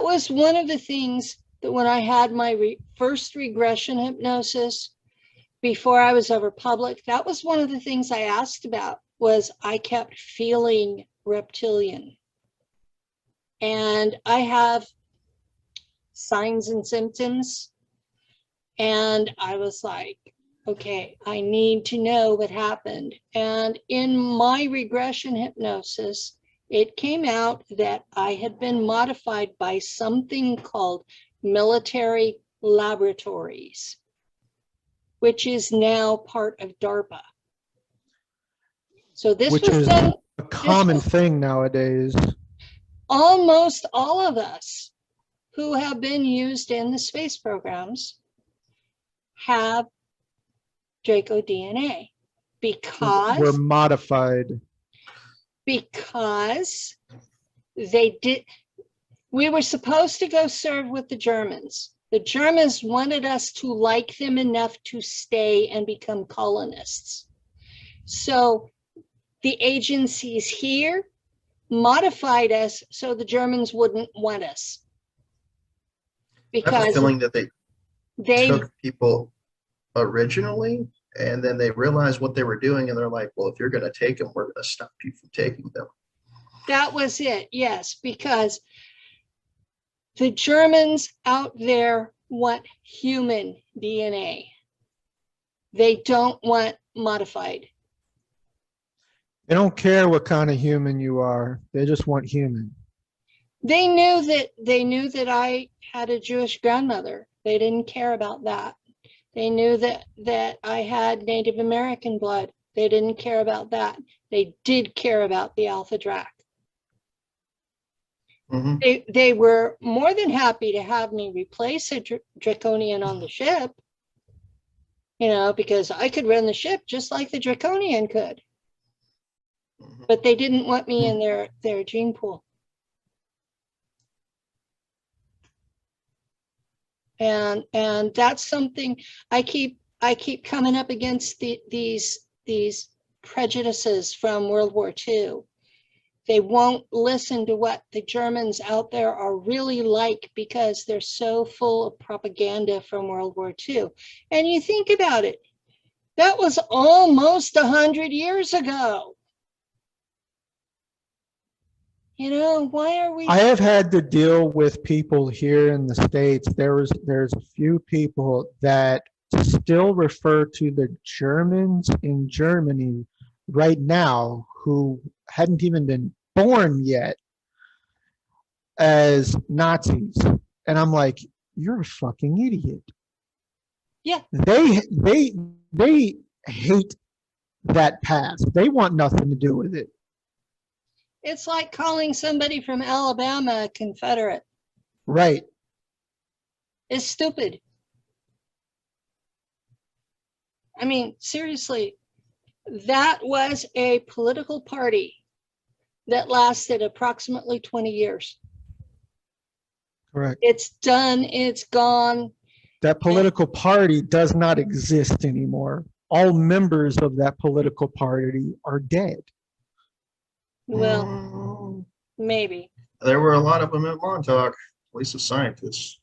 was one of the things that when I had my first regression hypnosis, before I was ever public, that was one of the things I asked about, was I kept feeling reptilian. And I have signs and symptoms. And I was like, okay, I need to know what happened. And in my regression hypnosis, it came out that I had been modified by something called military laboratories, which is now part of DARPA. So this which was is done, a common thing nowadays. almost all of us who have been used in the space programs have Draco DNA because we're modified. Because they did. We were supposed to go serve with the Germans. The Germans wanted us to like them enough to stay and become colonists. So the agencies here modified us so the Germans wouldn't want us. I have a feeling that they they took people originally, and then they realized what they were doing, and they're like, well, if you're going to take them, we're going to stop you from taking them. That was it, yes, because the Germans out there want human DNA. They don't want modified. They don't care what kind of human you are. They just want human. They knew that I had a Jewish grandmother. They didn't care about that. They knew that I had Native American blood. They didn't care about that. They did care about the Alpha Drac. Hmm. They were more than happy to have me replace a Draconian on the ship, you know, because I could run the ship just like the Draconian could. But they didn't want me in their gene pool. And that's something I keep coming up against these prejudices from World War II. They won't listen to what the Germans out there are really like because they're so full of propaganda from World War II. And you think about it, that was almost 100 years ago. You know, why are we? I have had to deal with people here in the States. There's a few people that still refer to the Germans in Germany right now who hadn't even been born yet as Nazis. And I'm like, you're a fucking idiot. Yeah. They hate that past. They want nothing to do with it. It's like calling somebody from Alabama a Confederate. Right. It's stupid. I mean, seriously, that was a political party that lasted approximately 20 years. Correct. It's done, it's gone. That political party does not exist anymore. All members of that political party are dead. Well, maybe. There were a lot of them at Montauk, at least the scientists.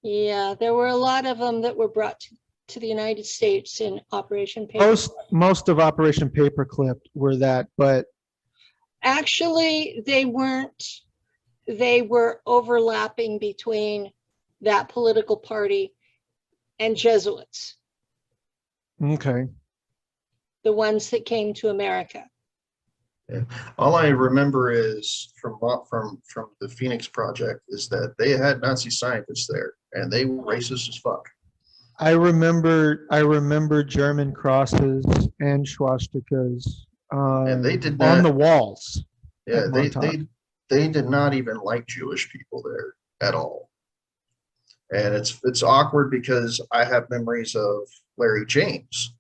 Yeah, there were a lot of them that were brought to the United States in Operation Paperclip. Most of Operation Paperclip were that, but actually they weren't. They were overlapping between that political party and Jesuits, okay. the ones that came to America. Yeah. All I remember is from the Phoenix Project is that they had Nazi scientists there, and they were racist as fuck. I remember German crosses and swastikas And they did not, on the walls. yeah, at Montauk. they did not even like Jewish people there at all. And it's awkward because I have memories of Larry James,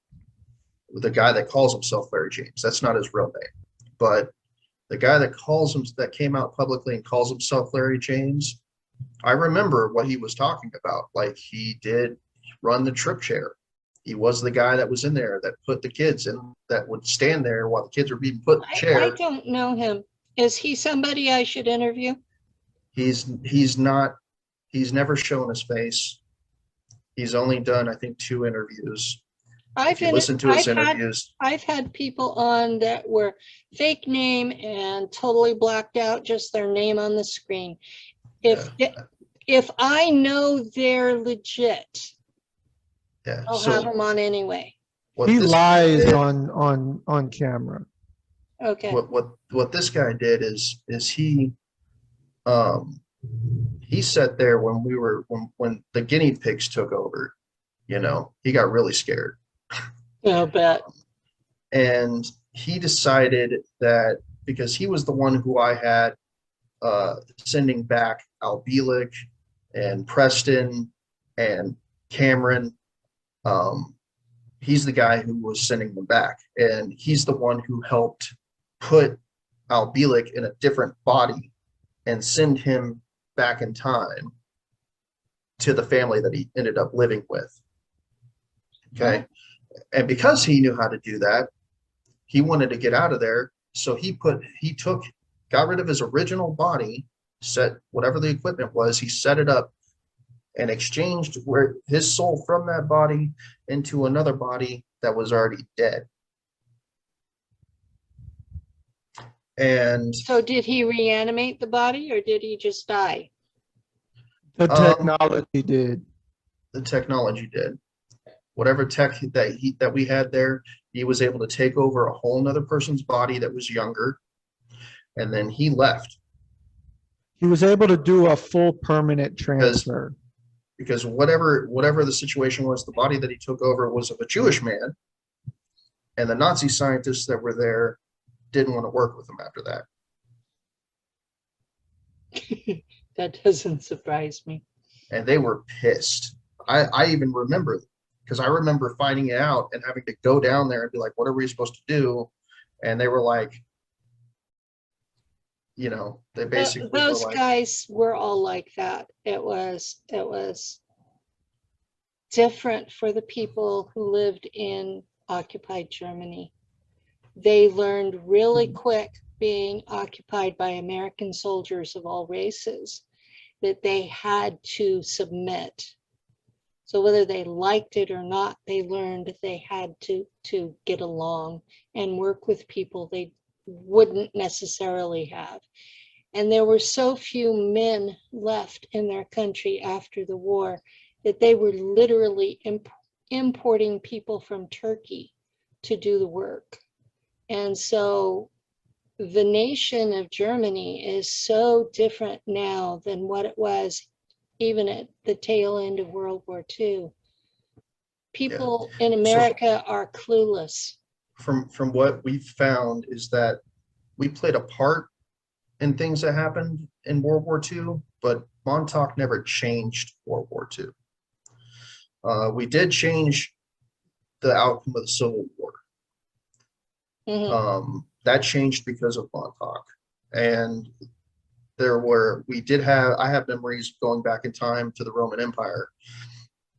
the guy that calls himself Larry James. That's not his real name, but the guy that came out publicly and calls himself Larry James, I remember what he was talking about. Like, he did run the trip chair. He was the guy that was in there that put the kids in, that would stand there while the kids were being put in the chair. I don't know him. Is he somebody I should interview? He's never shown his face. He's only done, I think, 2 interviews. If you listen to his interviews, I've had people on that were fake name and totally blacked out, just their name on the screen. If I know they're legit, yeah. I'll have them on anyway. He lies on camera. Okay. What this guy did is he sat there when the guinea pigs took over. You know, he got really scared. I'll bet. And he decided that because he was the one who I had sending back Albilik and Preston and Cameron, he's the guy who was sending them back. And he's the one who helped put Albilik in a different body and send him back in time to the family that he ended up living with. Okay. And because he knew how to do that, he wanted to get out of there. So got rid of his original body, set whatever the equipment was, he set it up and exchanged his soul from that body into another body that was already dead. And so did he reanimate the body or did he just die? The technology did. The technology did. Whatever tech that we had there, he was able to take over a whole nother person's body that was younger, and then he left. He was able to do a full permanent transfer. Because whatever the situation was, the body that he took over was of a Jewish man, And the Nazi scientists that were there didn't want to work with them after that. That doesn't surprise me. And they were pissed. I even remember, because I remember finding it out and having to go down there and be like, what are we supposed to do? And they were like, you know, they basically were Those like, guys were all like that. It was different for the people who lived in occupied Germany. They learned really quick, being occupied by American soldiers of all races, that they had to submit. So whether they liked it or not, they learned that they had to get along and work with people they wouldn't necessarily have. And there were so few men left in their country after the war that they were literally importing people from Turkey to do the work. And so the nation of Germany is so different now than what it was even at the tail end of World War II. People in America are clueless. From what we've found is that we played a part in things that happened in World War II, but Montauk never changed World War II. We did change the outcome of the Civil War. That changed because of Montauk. And I have memories going back in time to the Roman Empire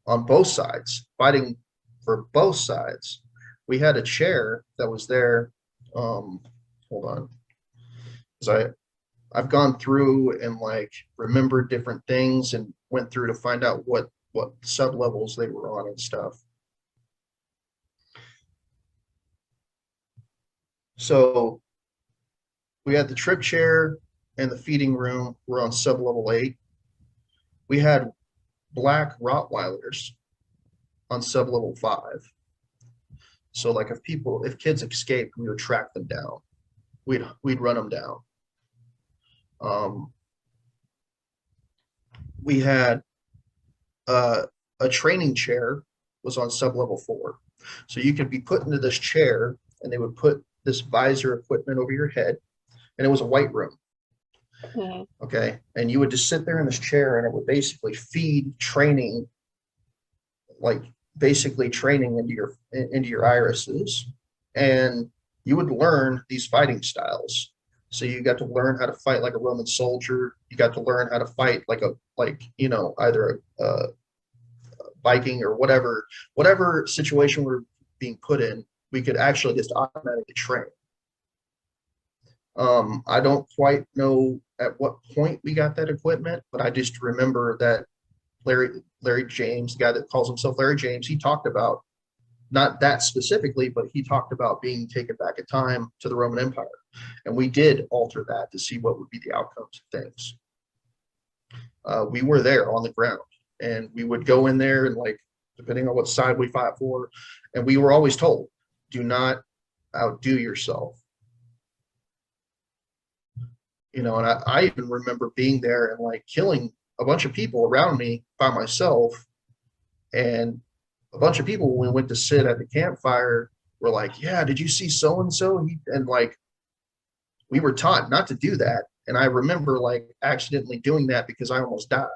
on both sides, fighting for both sides. We had a chair that was there. Hold on. Because I've gone through and like remembered different things and went through to find out what sub levels they were on and stuff. So we had the trip chair and the feeding room were on sub level 8. We had black Rottweilers on sub level 5. So like if kids escaped, we would track them down. We'd run them down. We had a training chair was on sub level 4. So you could be put into this chair and they would put this visor equipment over your head, and it was a white room. Okay. And you would just sit there in this chair and it would basically feed training, like basically training into your irises. And you would learn these fighting styles. So you got to learn how to fight like a Roman soldier. You got to learn how to fight either a Viking or whatever situation we're being put in, we could actually just automatically train. I don't quite know at what point we got that equipment, but I just remember that Larry James, the guy that calls himself Larry James, he talked about, not that specifically, but he talked about being taken back in time to the Roman Empire. And we did alter that to see what would be the outcomes of things. We were there on the ground, and we would go in there and, like, depending on what side we fought for, and we were always told, do not outdo yourself. And I even remember being there and like killing a bunch of people around me by myself. And a bunch of people, when we went to sit at the campfire, were like, yeah, did you see so-and-so? And like, we were taught not to do that. And I remember like accidentally doing that because I almost died.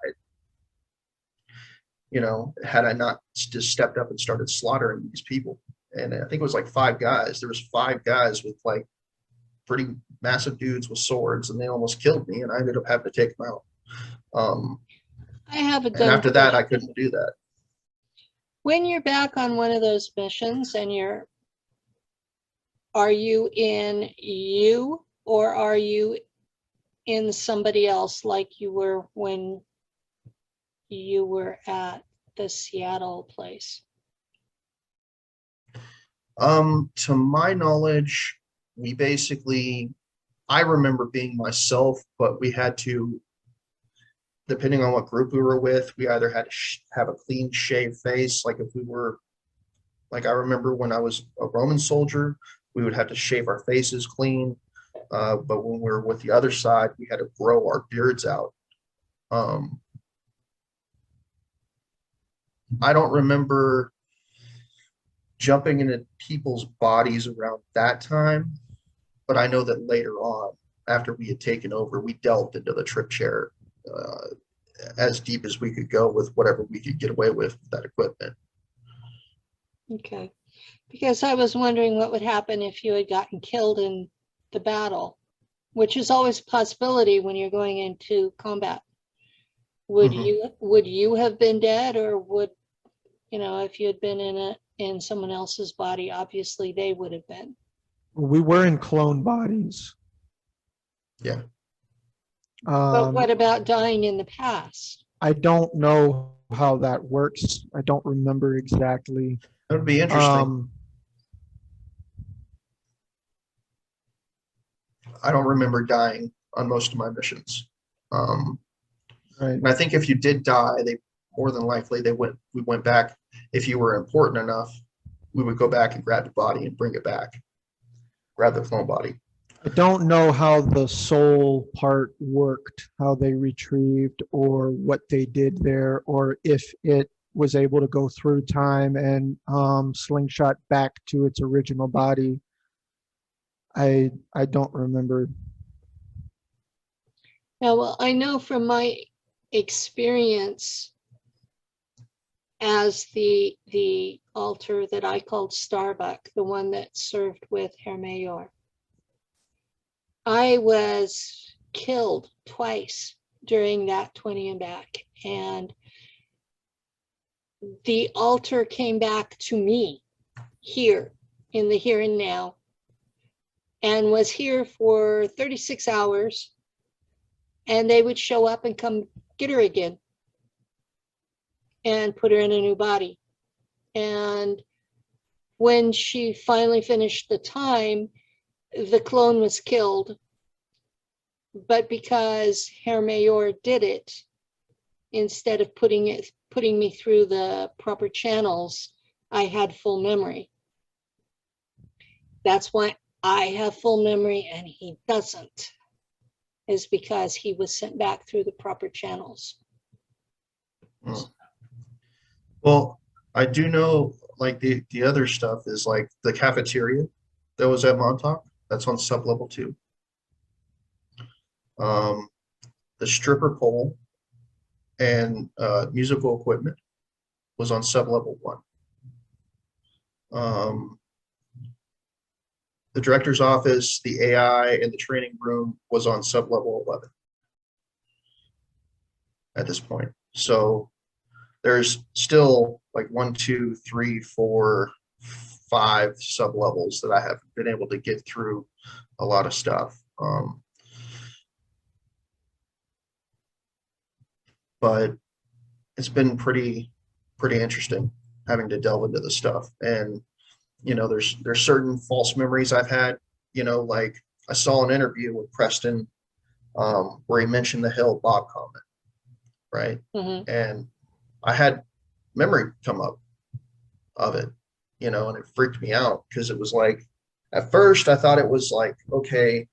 Had I not just stepped up and started slaughtering these people. And I think it was like 5 guys. There was 5 guys with like pretty massive dudes with swords, and they almost killed me, and I ended up having to take them out. I have a and after that, I couldn't do that. When you're back on one of those missions and are you in you, or are you in somebody else like you were when you were at the Seattle place? To my knowledge, I remember being myself, but we had to, depending on what group we were with, we either had to have a clean shaved face. Like if we were, like I remember when I was a Roman soldier, we would have to shave our faces clean. But when we were with the other side, we had to grow our beards out. I don't remember jumping into people's bodies around that time, but I know that later on, after we had taken over, we delved into the trip chair uh, as deep as we could go with whatever we could get away with that equipment. Okay. Because I was wondering what would happen if you had gotten killed in the battle, which is always a possibility when you're going into combat. Would Mhm. you have been dead, or would, if you had been in someone else's body, obviously they would have been. We were in clone bodies. Yeah. But what Um, about dying in the past? I don't know how that works. I don't remember exactly. That would be interesting. Um, I don't remember dying on most of my missions. Um, right. and I think if you did die, they more than likely we went back. If you were important enough, we would go back and grab the body and bring it back, grab the clone body. I don't know how the soul part worked, how they retrieved or what they did there, or if it was able to go through time and slingshot back to its original body. I don't remember. Now, well, I know from my experience as the altar that I called Starbuck, the one that served with Herr Mayor, I was killed twice during that 20 and back, and the altar came back to me here in the here and now, and was here for 36 hours, and they would show up and come get her again and put her in a new body. And when she finally finished the time, the clone was killed. But because Herr Mayor did it, instead of putting me through the proper channels, I had full memory. That's why I have full memory and he doesn't, is because he was sent back through the proper channels. Mm. Well, I do know like the other stuff is like the cafeteria that was at Montauk. That's on sub level 2. Um, the stripper pole and musical equipment was on sub level 1. The director's office, the AI, and the training room was on sub level 11 at this point. So there's still like 1, 2, 3, 4, 5 sub levels that I have been able to get through a lot of stuff. But it's been pretty interesting having to delve into the stuff. And there's certain false memories I've had. Like I saw an interview with Preston where he mentioned the Hill Bob comment, right? Mm-hmm. And I had memory come up of it, and it freaked me out because it was like, at first I thought it was like, okay,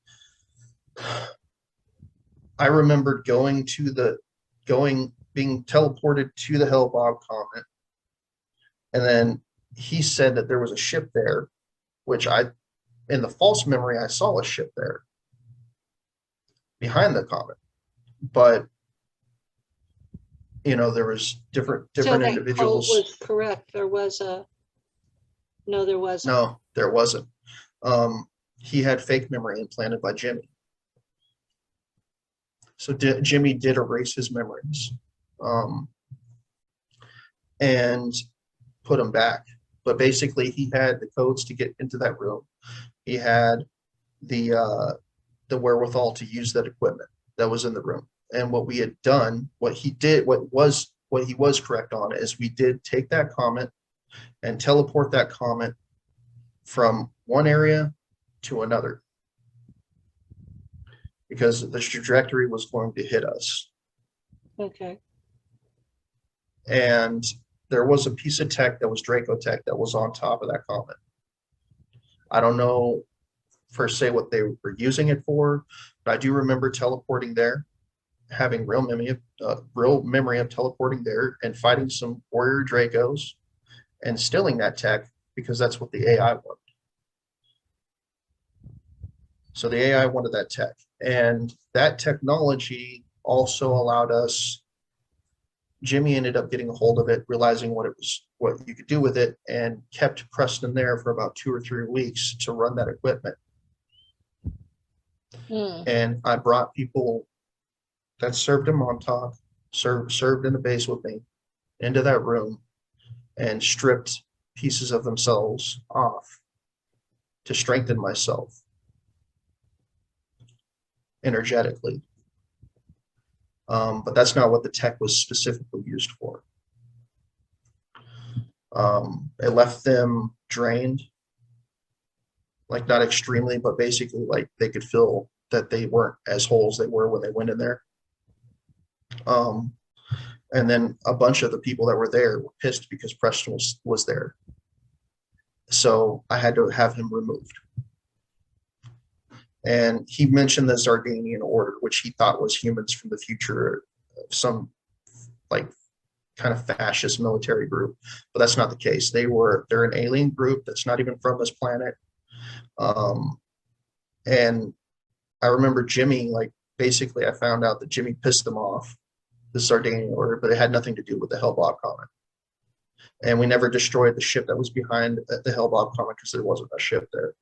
I remembered being teleported to the Hill Bob comment. And then he said that there was a ship there, which in the false memory, I saw a ship there behind the comet. But, there was different So that individuals. quote was correct. There wasn't. No, there wasn't. He had fake memory implanted by Jimmy. So Jimmy did erase his memories and put them back. But basically, he had the codes to get into that room. He had the wherewithal to use that equipment that was in the room. And what we had done, what he was correct on, is we did take that comet and teleport that comet from one area to another because the trajectory was going to hit us. Okay. And there was a piece of tech that was Draco tech that was on top of that comet. I don't know per se what they were using it for, but I do remember teleporting there, having real memory of teleporting there and fighting some warrior Dracos and stealing that tech because that's what the AI wanted. So the AI wanted that tech, and that technology also allowed us. Jimmy ended up getting a hold of it, realizing what it was, what you could do with it, and kept Preston there for about 2 or 3 weeks to run that equipment. And I brought people that served in Montauk, served in the base with me, into that room, and stripped pieces of themselves off to strengthen myself energetically. But that's not what the tech was specifically used for. It left them drained, like not extremely, but basically like they could feel that they weren't as whole as they were when they went in there. And then a bunch of the people that were there were pissed because Preston was there. So I had to have him removed. And he mentioned the Zardanian Order, which he thought was humans from the future, some like kind of fascist military group, but that's not the case. They're an alien group that's not even from this planet. And I remember Jimmy, like basically I found out that Jimmy pissed them off, the Sardinian Order, but it had nothing to do with the Hellbob comet. And we never destroyed the ship that was behind the Hellbob comet because there wasn't a ship there.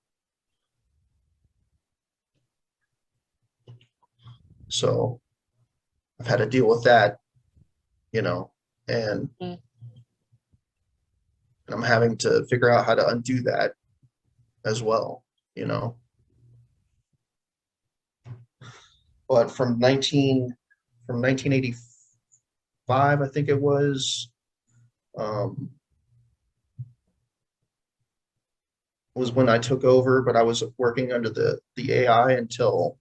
So I've had to deal with that, and I'm having to figure out how to undo that as well, But from 1985, I think it was when I took over, but I was working under the AI until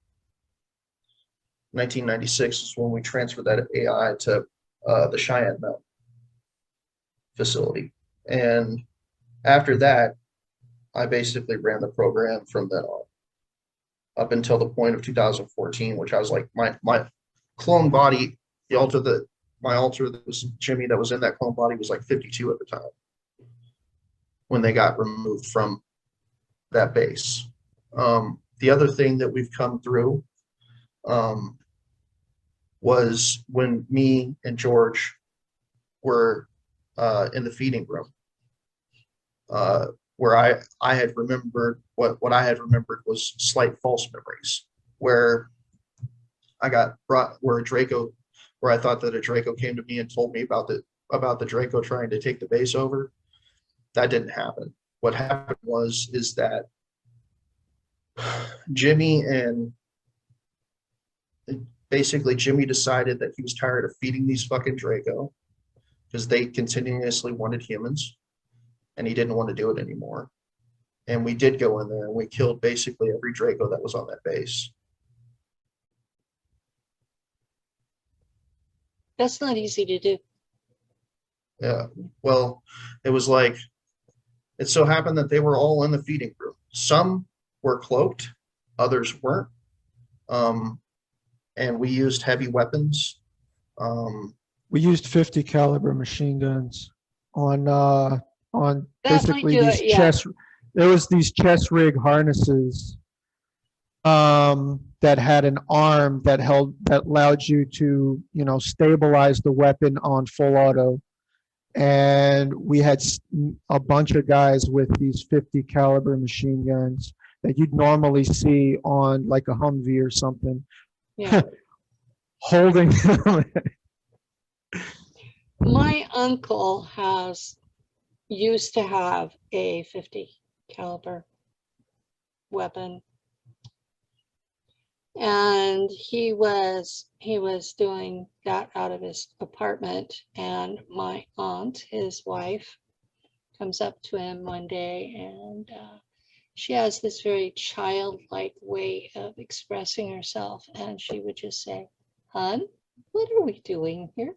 1996 is when we transferred that AI to the Cheyenne Mountain facility. And after that, I basically ran the program from then on up until the point of 2014, which I was like, my clone body, my alter that was Jimmy that was in that clone body was like 52 at the time when they got removed from that base. The other thing that we've come through was when me and George were in the feeding room, where I had remembered what I had remembered was slight false memories, where I got brought where I thought that a Draco came to me and told me about the Draco trying to take the base over. That didn't happen. What happened is that Jimmy decided that he was tired of feeding these fucking Draco because they continuously wanted humans, and he didn't want to do it anymore. And we did go in there and we killed basically every Draco that was on that base. That's not easy to do. Yeah. Well, it was like, it so happened that they were all in the feeding room. Some were cloaked, others weren't. And we used heavy weapons. We used 50 caliber machine guns on That might basically do these it, yeah. there was these chest rig harnesses that had an arm that allowed you to, stabilize the weapon on full auto. And we had a bunch of guys with these 50 caliber machine guns that you'd normally see on like a Humvee or something. Yeah. Holding them. My uncle used to have a 50 caliber weapon, and he was doing that out of his apartment, and my aunt, his wife, comes up to him one day, and she has this very childlike way of expressing herself, and she would just say, "Hon, what are we doing here?"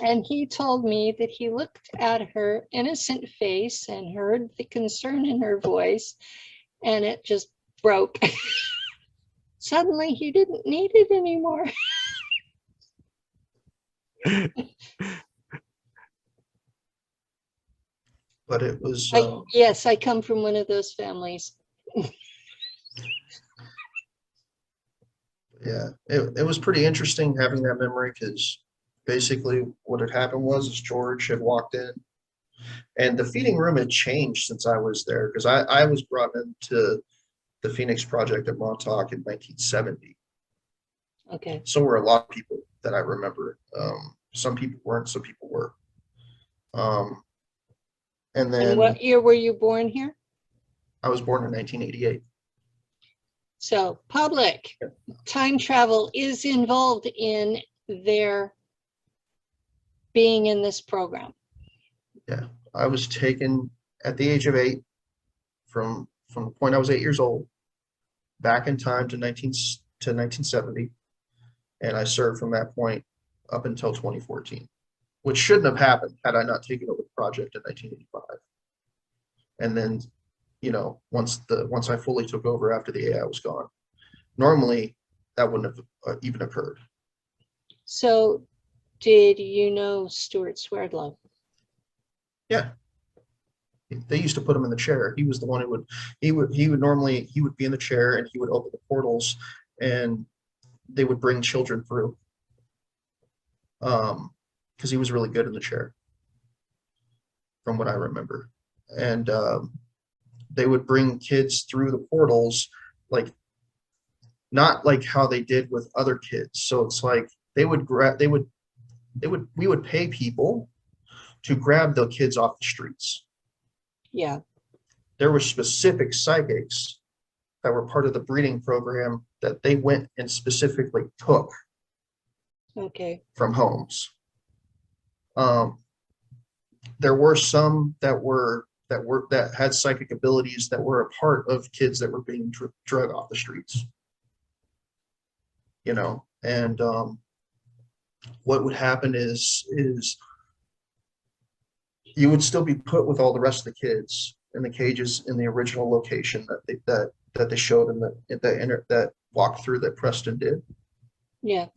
And he told me that he looked at her innocent face and heard the concern in her voice, and it just broke. Suddenly he didn't need it anymore. but it was, Yes, I come from one of those families. yeah, it was pretty interesting having that memory, because basically what had happened was is George had walked in, and the feeding room had changed since I was there, because I was brought into the Phoenix Project at Montauk in 1970. Okay. So were a lot of people that I remember. Some people weren't, some people were. And And then what year were you born here? I was born in 1988. So public time travel is involved in their being in this program. Yeah, I was taken at the age of 8 from the point I was 8 years old back in time to 1970, and I served from that point up until 2014, which shouldn't have happened had I not taken over the project in 1985. And then, you know, once I fully took over after the AI was gone, normally that wouldn't have even occurred. So did you know Stuart Swerdlow? Yeah, they used to put him in the chair. He was the one who would he would be in the chair, and he would open the portals, and they would bring children through, because he was really good in the chair from what I remember. And they would bring kids through the portals, like not like how they did with other kids. So it's like we would pay people to grab the kids off the streets. Yeah. There were specific psychics that were part of the breeding program that they went and specifically took Okay. from homes. There were some that had psychic abilities that were a part of kids that were being drug off the streets. You know, and what would happen is you would still be put with all the rest of the kids in the cages in the original location that they showed in that walkthrough that Preston did. Yeah.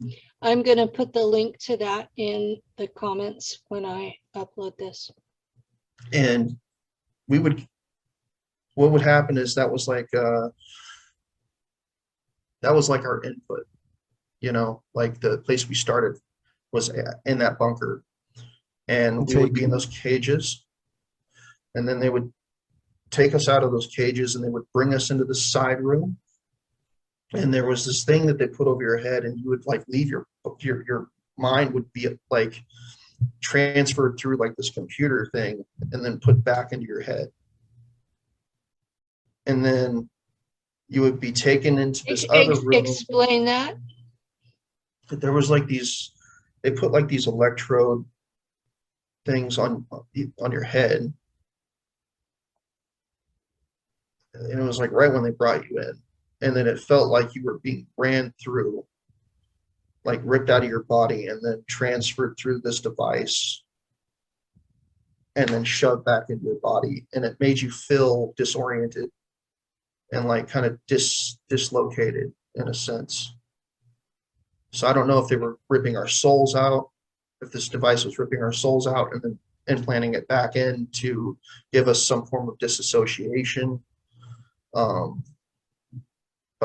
I'm going to put the link to that in the comments when I upload this. And what would happen is that was like our input, you know, like the place we started was in that bunker, and we would be in those cages, and then they would take us out of those cages and they would bring us into the side room, and there was this thing that they put over your head, and you would like leave your mind would be like transferred through like this computer thing and then put back into your head, and then you would be taken into this other room. Explain that. There was like they put like these electrode things on your head, and it was like right when they brought you in, and then it felt like you were being ran through, like ripped out of your body and then transferred through this device and then shoved back into your body, and it made you feel disoriented and like kind of dislocated in a sense. So I don't know if they were ripping our souls out, if this device was ripping our souls out and then implanting it back in to give us some form of disassociation. But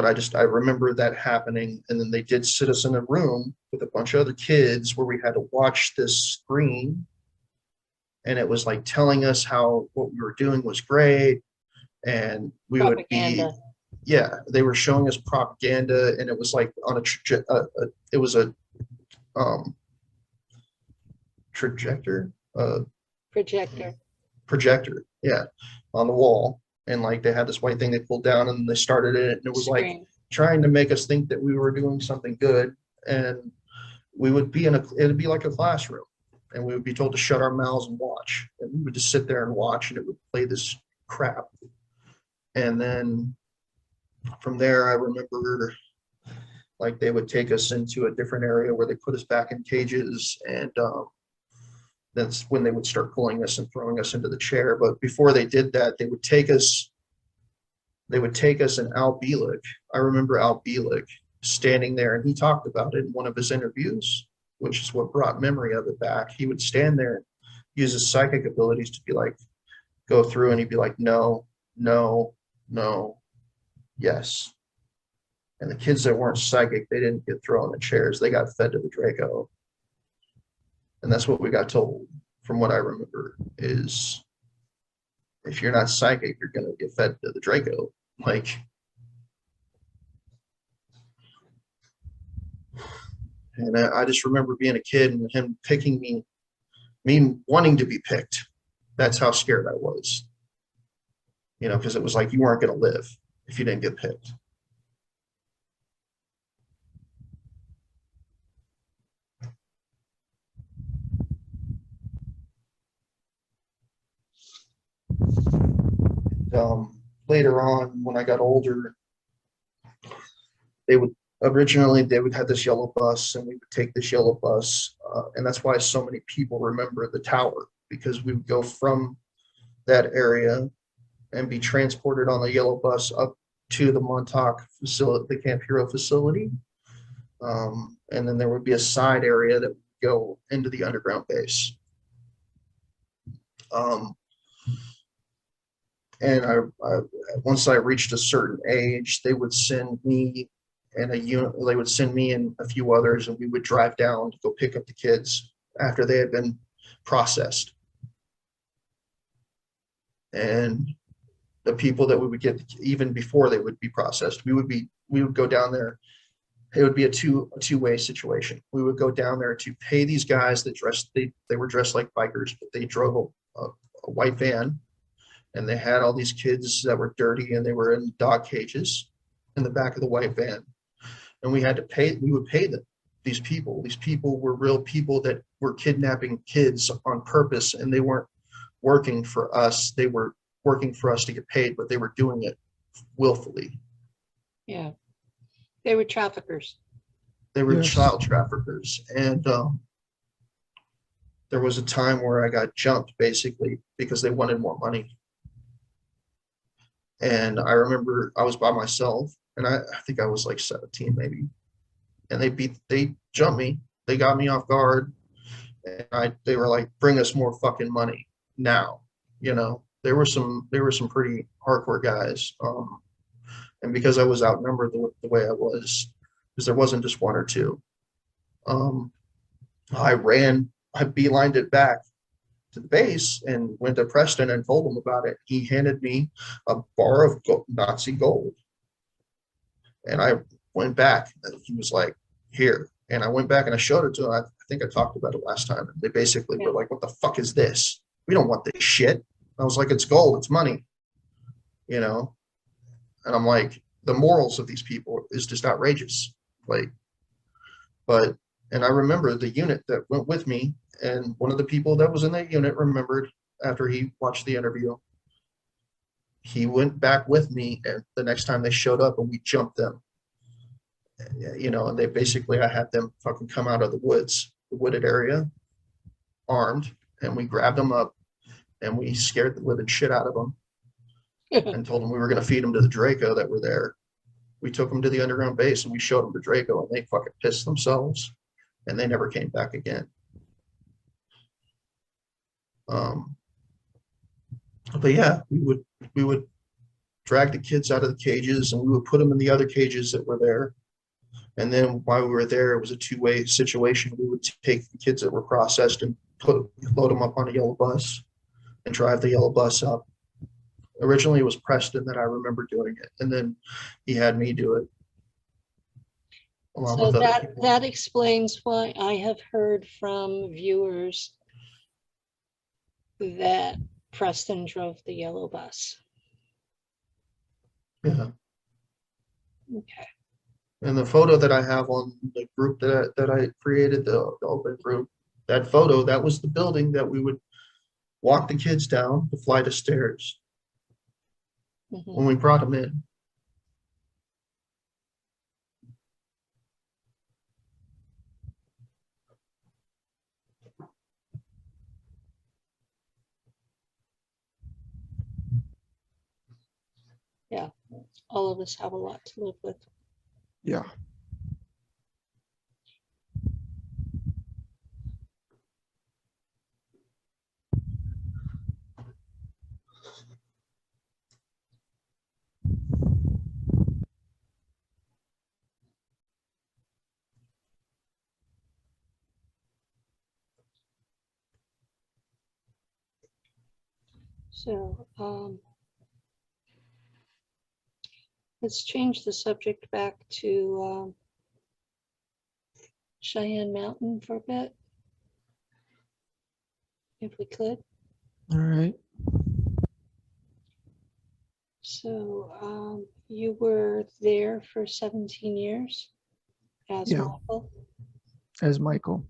I remember that happening, and then they did sit us in a room with a bunch of other kids where we had to watch this screen, and it was like telling us how what we were doing was great, and we Propaganda. would be, yeah, they were showing us propaganda, and it was like on it was a projector, yeah, on the wall, and like they had this white thing they pulled down and they started it, and it was like trying to make us think that we were doing something good, and we would be it'd be like a classroom, and we would be told to shut our mouths and watch, and we would just sit there and watch, and it would play this crap. And then from there, I remember like they would take us into a different area where they put us back in cages, and that's when they would start pulling us and throwing us into the chair. But before they did that, they would take us and Al Bielek. I remember Al Bielek standing there, and he talked about it in one of his interviews, which is what brought memory of it back. He would stand there and use his psychic abilities to be like, go through and he'd be like, no, no, no, yes. And the kids that weren't psychic, they didn't get thrown in the chairs. They got fed to the Draco. And that's what we got told, from what I remember, is if you're not psychic, you're going to get fed to the Draco. Like, and I just remember being a kid and him picking me wanting to be picked. That's how scared I was. You know, because it was like you weren't going to live if you didn't get picked. Later on, when I got older, they would have this yellow bus, and we would take this yellow bus, and that's why so many people remember the tower, because we would go from that area and be transported on the yellow bus up to the Montauk facility, the Camp Hero facility, and then there would be a side area that would go into the underground base. And once I reached a certain age, they would send me and they would send me and a few others, and we would drive down to go pick up the kids after they had been processed. And the people that we would get, even before they would be processed, we would go down there. It would be a two-way situation. We would go down there to pay these guys that they were dressed like bikers, but they drove a white van, and they had all these kids that were dirty, and they were in dog cages in the back of the white van. And we would pay them. These people were real people that were kidnapping kids on purpose, and they weren't working for us. They were working for us to get paid, but they were doing it willfully. Yeah. They were traffickers. They were Yes. child traffickers. And there was a time where I got jumped, basically, because they wanted more money. And I remember I was by myself, and I think I was like 17 maybe. And they jumped me. They got me off guard. And they were like, bring us more fucking money now. You know, there were some pretty hardcore guys. And because I was outnumbered the way I was, because there wasn't just one or two, I beelined it back to the base and went to Preston and told him about it. He handed me a bar of Nazi gold. And I went back, and he was like, here. And I went back and I showed it to him. I think I talked about it last time. They basically were like, what the fuck is this? We don't want this shit. I was like, it's gold, it's money, you know? And I'm like, the morals of these people is just outrageous. Like, and I remember the unit that went with me, and one of the people that was in that unit remembered after he watched the interview. He went back with me, and the next time they showed up, and we jumped them. You know, and I had them fucking come out of the wooded area, armed, and we grabbed them up, and we scared the living shit out of them, and told them we were going to feed them to the Draco that were there. We took them to the underground base, and we showed them the Draco, and they fucking pissed themselves, and they never came back again. But yeah, we would drag the kids out of the cages, and we would put them in the other cages that were there. And then while we were there, it was a two-way situation. We would take the kids that were processed and load them up on a yellow bus and drive the yellow bus up. Originally, it was Preston that I remember doing it, and then he had me do it. So that explains why I have heard from viewers that Preston drove the yellow bus. Yeah. Okay. And the photo that I have on the group that I created, the open group, that photo, that was the building that we would walk the kids down the flight of stairs when we brought them in. Yeah, all of us have a lot to live with. Yeah. So let's change the subject back to Cheyenne Mountain for a bit, if we could. All right. So you were there for 17 years as Yeah. Michael. As Michael.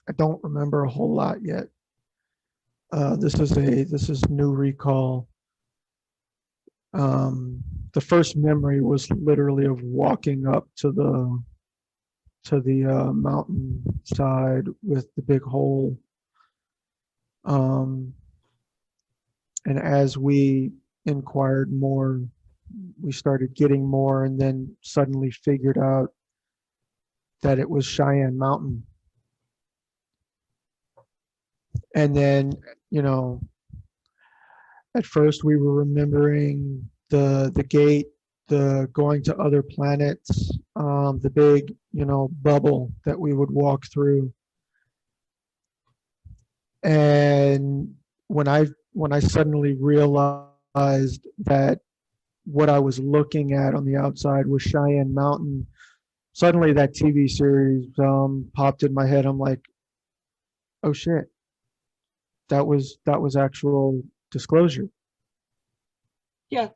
I don't remember a whole lot yet. This is new recall. The first memory was literally of walking up to the mountain side with the big hole. And as we inquired more, we started getting more, and then suddenly figured out that it was Cheyenne Mountain. And then, you know, at first we were remembering the gate, the going to other planets, the big, you know, bubble that we would walk through. And when I suddenly realized that what I was looking at on the outside was Cheyenne Mountain, suddenly that TV series popped in my head. I'm like, oh shit, that was actual disclosure. Yeah.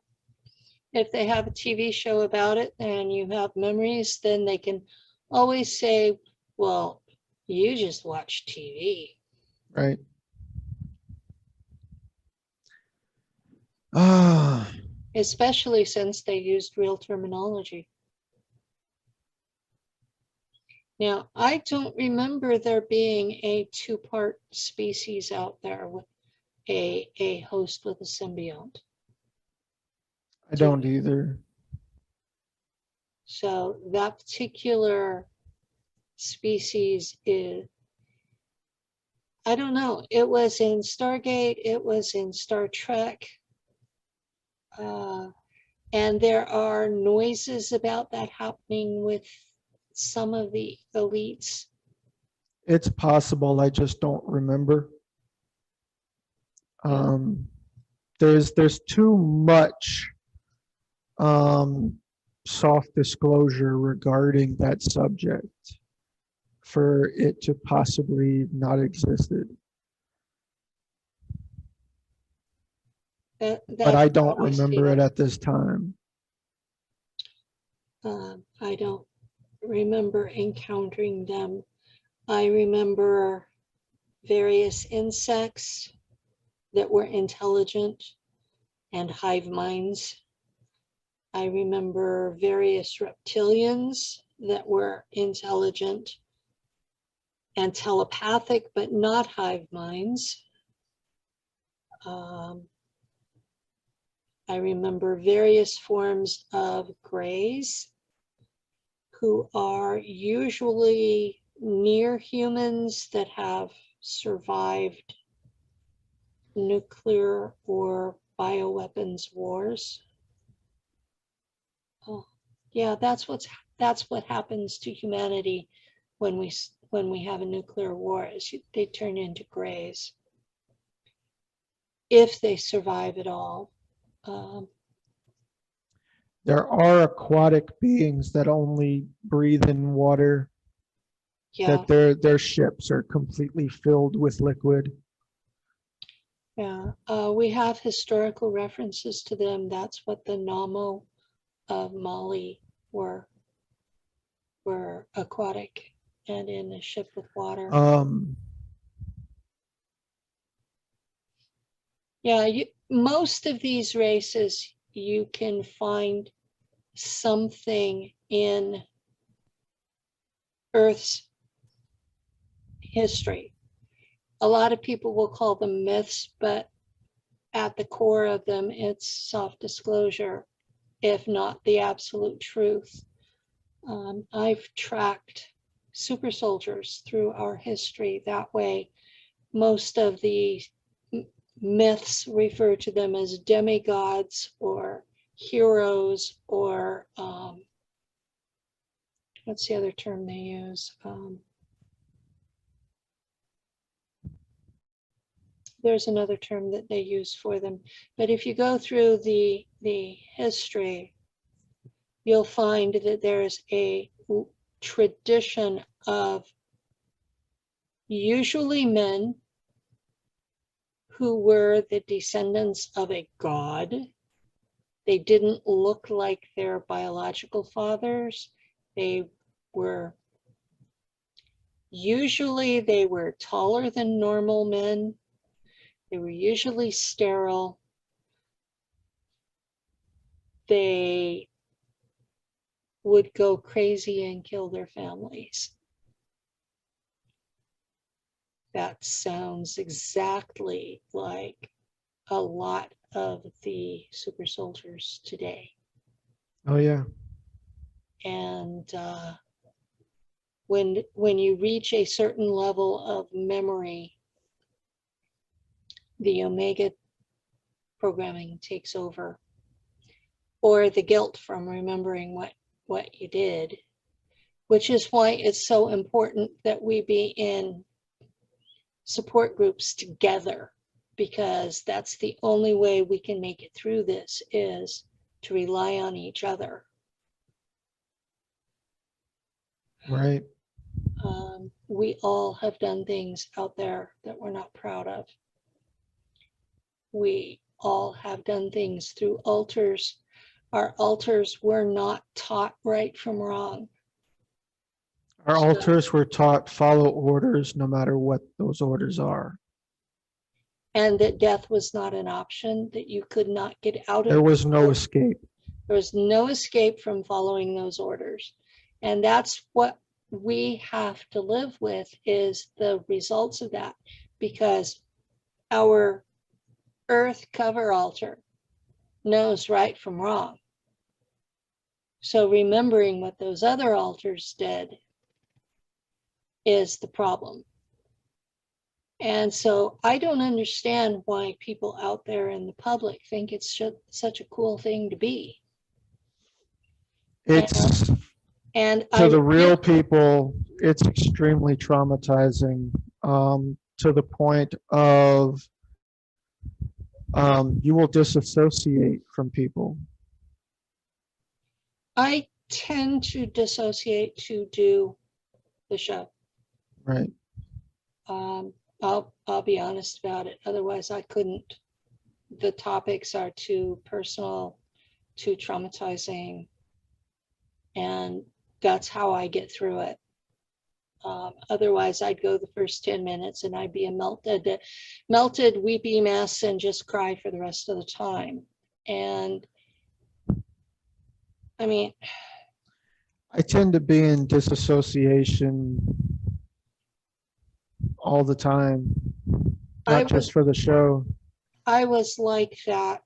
If they have a TV show about it and you have memories, then they can always say, well, you just watch TV. Right. Ah, Especially since they used real terminology. Now, I don't remember there being a two-part species out there with a host with a symbiont. I don't either. So that particular species is, I don't know, it was in Stargate, it was in Star Trek. And there are noises about that happening with some of the elites. It's possible, I just don't remember. There's too much soft disclosure regarding that subject for it to possibly not existed. But I don't remember it at this time. I don't remember encountering them. I remember various insects that were intelligent and hive minds. I remember various reptilians that were intelligent and telepathic, but not hive minds. I remember various forms of greys who are usually near humans that have survived nuclear or bioweapons wars. Oh, yeah, that's what happens to humanity when we have a nuclear war, is they turn into greys if they survive at all. There are aquatic beings that only breathe in water, Yeah, that their ships are completely filled with liquid. yeah. We have historical references to them. That's what the Namo of Mali were aquatic and in a ship with water. Yeah, most of these races, you can find something in Earth's history. A lot of people will call them myths, but at the core of them, it's self-disclosure, if not the absolute truth. I've tracked super soldiers through our history that way. Most of the myths refer to them as demigods or heroes, or what's the other term they use? there's another term that they use for them. But if you go through the history, you'll find that there's a tradition of usually men who were the descendants of a god. They didn't look like their biological fathers. They were taller than normal men. They were usually sterile. They would go crazy and kill their families. That sounds exactly like a lot of the super soldiers today. Oh yeah. And when you reach a certain level of memory, the Omega programming takes over, or the guilt from remembering what you did, which is why it's so important that we be in support groups together, because that's the only way we can make it through this, is to rely on each other. Right. We all have done things out there that we're not proud of. We all have done things through altars. Our altars were not taught right from wrong. Our So- altars were taught follow orders no matter what those orders are. And that death was not an option, that you could not get out of There was no it. escape. There was no escape from following those orders. And that's what we have to live with, is the results of that, because our earth cover altar knows right from wrong. So remembering what those other altars did is the problem. And so I don't understand why people out there in the public think it's such a cool thing to be. It's And to the real people, it's extremely traumatizing, to the point of you will disassociate from people. I tend to dissociate to do the show. Right. I'll be honest about it. Otherwise, I couldn't. The topics are too personal, too traumatizing, and that's how I get through it. Otherwise, I'd go the first 10 minutes and I'd be a melted, weepy mess and just cry for the rest of the time. And I mean, I tend to be in disassociation all the time, not just for the show. I was like that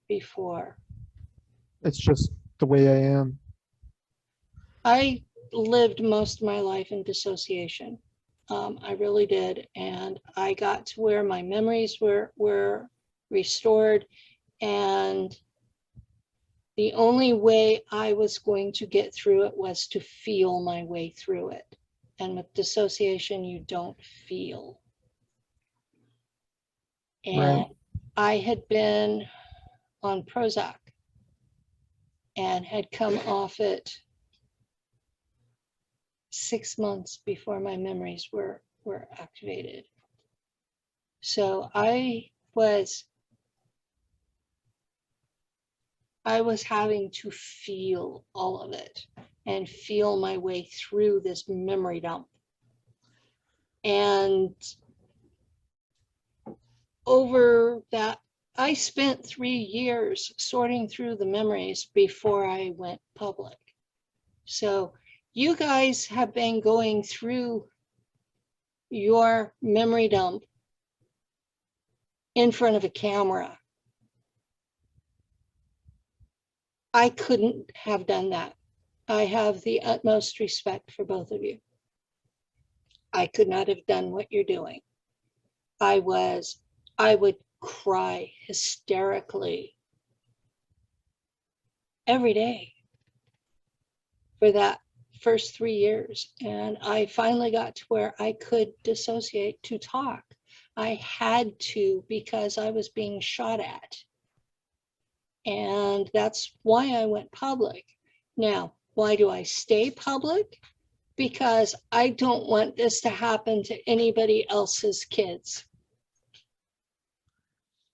before. It's just the way I am. I lived most of my life in dissociation. I really did. And I got to where my memories were restored. And the only way I was going to get through it was to feel my way through it. And with dissociation, you don't feel. And Right. I had been on Prozac and had come off it 6 months before my memories were activated. So I was having to feel all of it and feel my way through this memory dump. And over that, I spent 3 years sorting through the memories before I went public. So you guys have been going through your memory dump in front of a camera. I couldn't have done that. I have the utmost respect for both of you. I could not have done what you're doing. I would cry hysterically every day for that first 3 years. And I finally got to where I could dissociate to talk. I had to because I was being shot at. And that's why I went public. Now, why do I stay public? Because I don't want this to happen to anybody else's kids.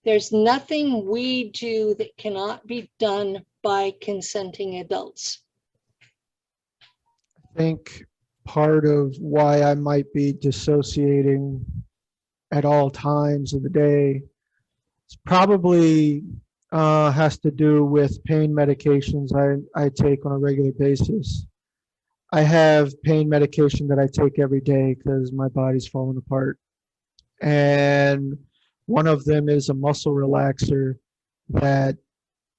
There's nothing we do that cannot be done by consenting adults. I think part of why I might be dissociating at all times of the day is probably has to do with pain medications I take on a regular basis. I have pain medication that I take every day because my body's falling apart. And one of them is a muscle relaxer that,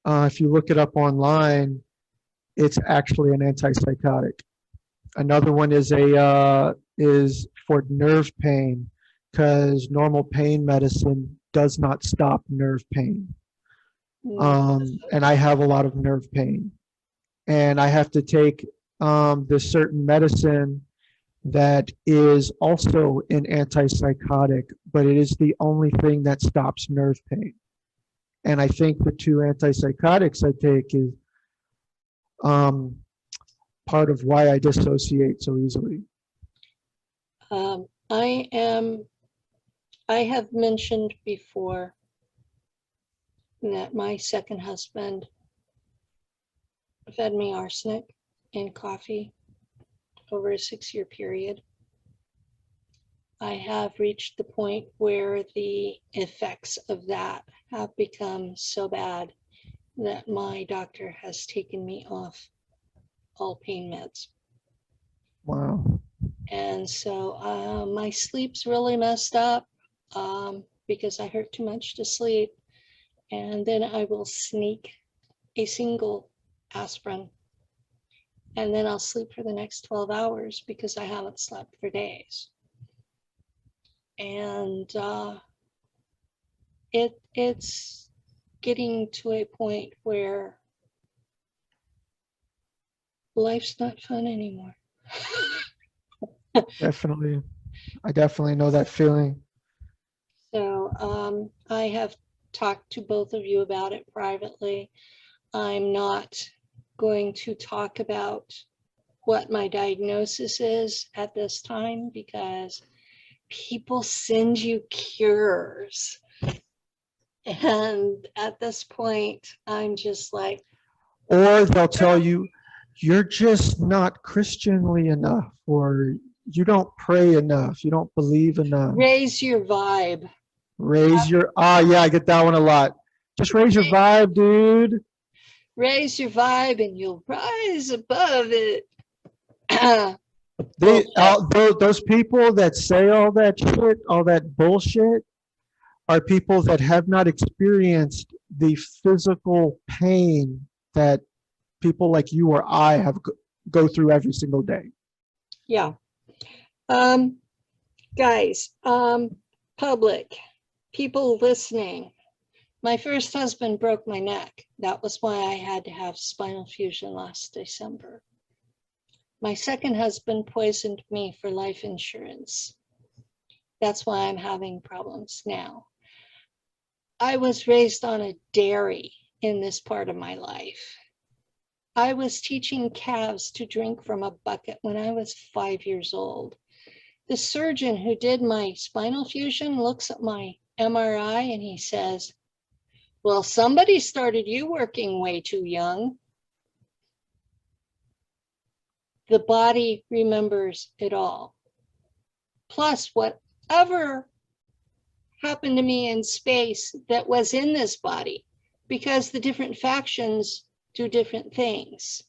if you look it up online, it's actually an antipsychotic. Another one is is for nerve pain, because normal pain medicine does not stop nerve pain. And I have a lot of nerve pain, and I have to take this certain medicine that is also an antipsychotic, but it is the only thing that stops nerve pain. And I think the two antipsychotics I take is part of why I dissociate so easily. I have mentioned before that my second husband fed me arsenic in coffee over a 6-year period. I have reached the point where the effects of that have become so bad that my doctor has taken me off all pain meds. Wow. And so my sleep's really messed up because I hurt too much to sleep. And then I will sneak a single aspirin. And then I'll sleep for the next 12 hours because I haven't slept for days. And it's getting to a point where life's not fun anymore. Definitely. I definitely know that feeling. So I have talked to both of you about it privately. I'm not going to talk about what my diagnosis is at this time because people send you cures. And at this point, I'm just like, Or they'll tell you, you're just not Christianly enough, or you don't pray enough, you don't believe enough. raise your vibe. Raise your, yeah, I get that one a lot. Just raise your vibe, dude. Raise your vibe and you'll rise above it. Those people that say all that shit, all that bullshit, are people that have not experienced the physical pain that people like you or I have go through every single day. Yeah. Guys, public, people listening. My first husband broke my neck. That was why I had to have spinal fusion last December. My second husband poisoned me for life insurance. That's why I'm having problems now. I was raised on a dairy in this part of my life. I was teaching calves to drink from a bucket when I was 5 years old. The surgeon who did my spinal fusion looks at my MRI and he says, well, somebody started you working way too young. The body remembers it all. Plus, whatever happened to me in space that was in this body, because the different factions do different things.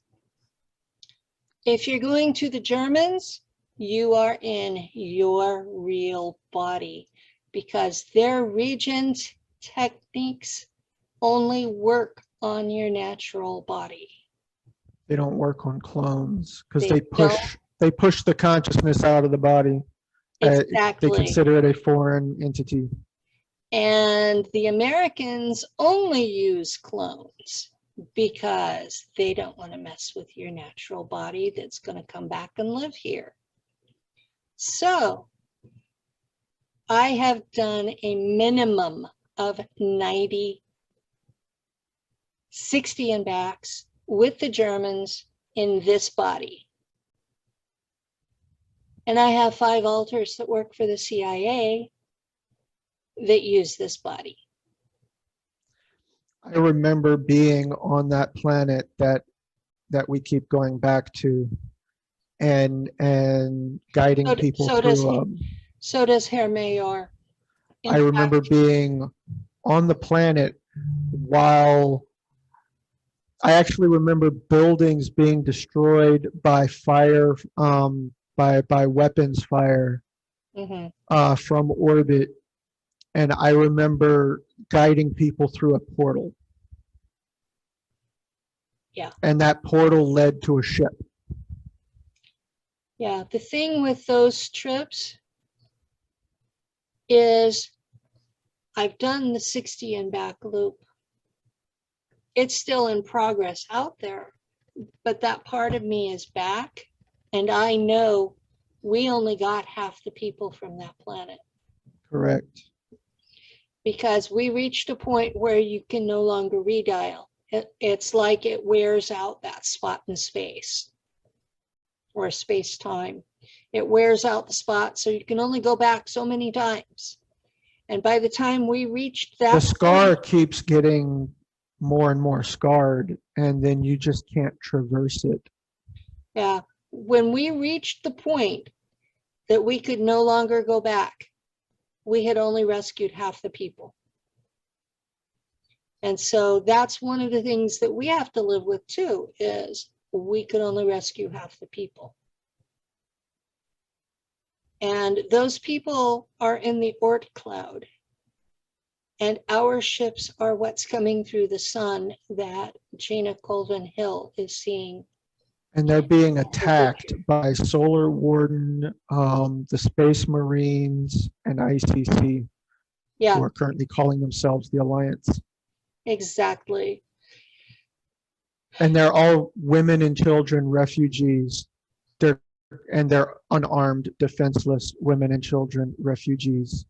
If you're going to the Germans, you are in your real body because their regent techniques only work on your natural body. They don't work on clones because they push the consciousness out of the body. Exactly. They consider it a foreign entity. And the Americans only use clones because they don't want to mess with your natural body that's going to come back and live here. So I have done a minimum of 90, 60 and backs with the Germans in this body. And I have 5 alters that work for the CIA that use this body. I remember being on that planet that we keep going back to, and guiding So, people so does through. So does Herr Mayor. I remember being on the planet while I actually remember buildings being destroyed by fire, by weapons fire from orbit, and I remember guiding people through a portal. Yeah. And that portal led to a ship. Yeah, the thing with those trips is I've done the 60 and back loop. It's still in progress out there, but that part of me is back, and I know we only got half the people from that planet. Correct. Because we reached a point where you can no longer redial. It's like it wears out that spot in space or space-time. It wears out the spot, so you can only go back so many times. And by the time we reached that, the scar keeps getting more and more scarred, and then you just can't traverse it. Yeah, when we reached the point that we could no longer go back, we had only rescued half the people. And so that's one of the things that we have to live with too, is we could only rescue half the people. And those people are in the Oort cloud. And our ships are what's coming through the sun that Gina Colvin Hill is seeing. And they're being attacked by Solar Warden, the Space Marines, and ICC, Yeah, who are currently calling themselves the Alliance. exactly. And they're all women and children refugees. They're unarmed, defenseless women and children refugees.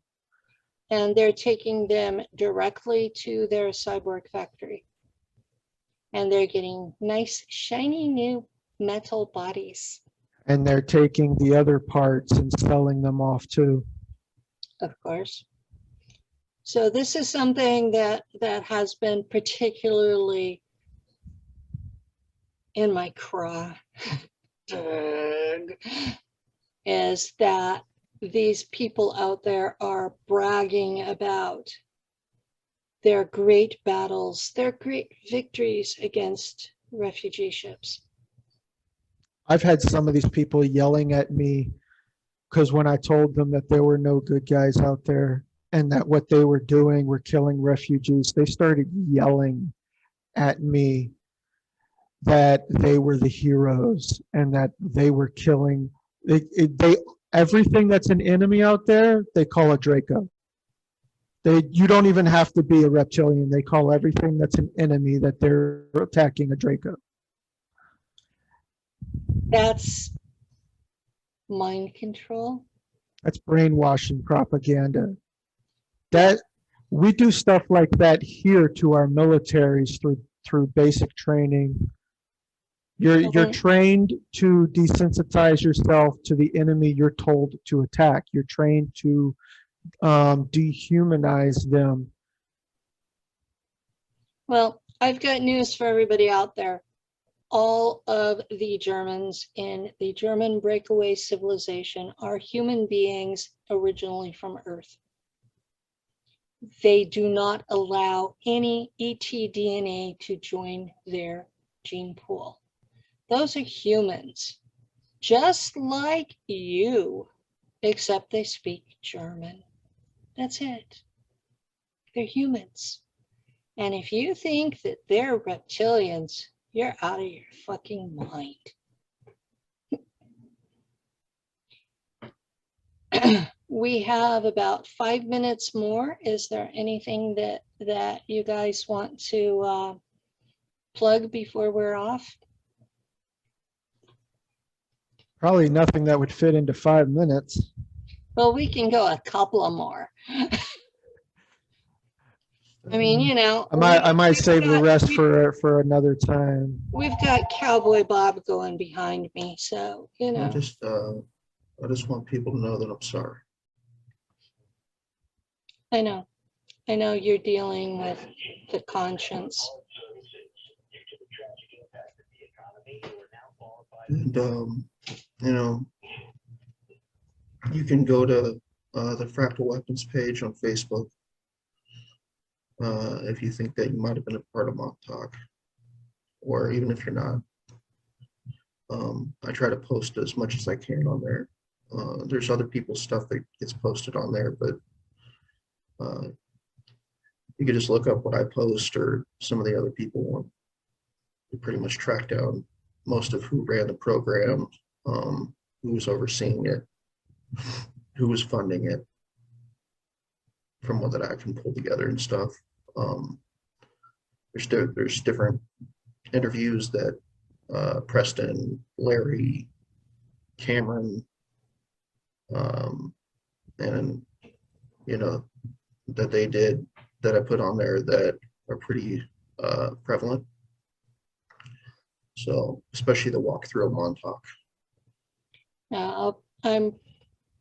And they're taking them directly to their cyborg factory. And they're getting nice, shiny new metal bodies. And they're taking the other parts and selling them off too. Of course. So this is something that has been particularly in my craw, is that these people out there are bragging about their great battles, their great victories against refugee ships. I've had some of these people yelling at me because when I told them that there were no good guys out there and that what they were doing were killing refugees, they started yelling at me that they were the heroes and that they were killing. Everything that's an enemy out there, they call a Draco. You don't even have to be a reptilian. They call everything that's an enemy that they're attacking a Draco. That's mind control. That's brainwashing propaganda. That we do stuff like that here to our militaries through basic training. You're trained to desensitize yourself to the enemy you're told to attack. You're trained to dehumanize them. Well, I've got news for everybody out there. All of the Germans in the German breakaway civilization are human beings originally from Earth. They do not allow any ET-DNA to join their gene pool. Those are humans, just like you, except they speak German. That's it. They're humans. And if you think that they're reptilians, you're out of your fucking mind. We have about 5 minutes more. Is there anything that you guys want to plug before we're off? Probably nothing that would fit into 5 minutes. Well, we can go a couple of more. I mean, you know, I might we've save the got- rest for another time. We've got Cowboy Bob going behind me, so, you know. I just want people to know that I'm sorry. I know. I know you're dealing with the conscience. And, you know, you can go to the Fractal Weapons page on Facebook if you think that you might have been a part of Mock Talk, or even if you're not. I try to post as much as I can on there. There's other people's stuff that gets posted on there, but you can just look up what I post or some of the other people. You pretty much track down most of who ran the program, who was overseeing it, who was funding it, from what that I can pull together and stuff. There's different interviews that Preston, Larry, Cameron, and you know, that they did, that I put on there, that are pretty prevalent. So especially the walkthrough of Montauk. Now, I'm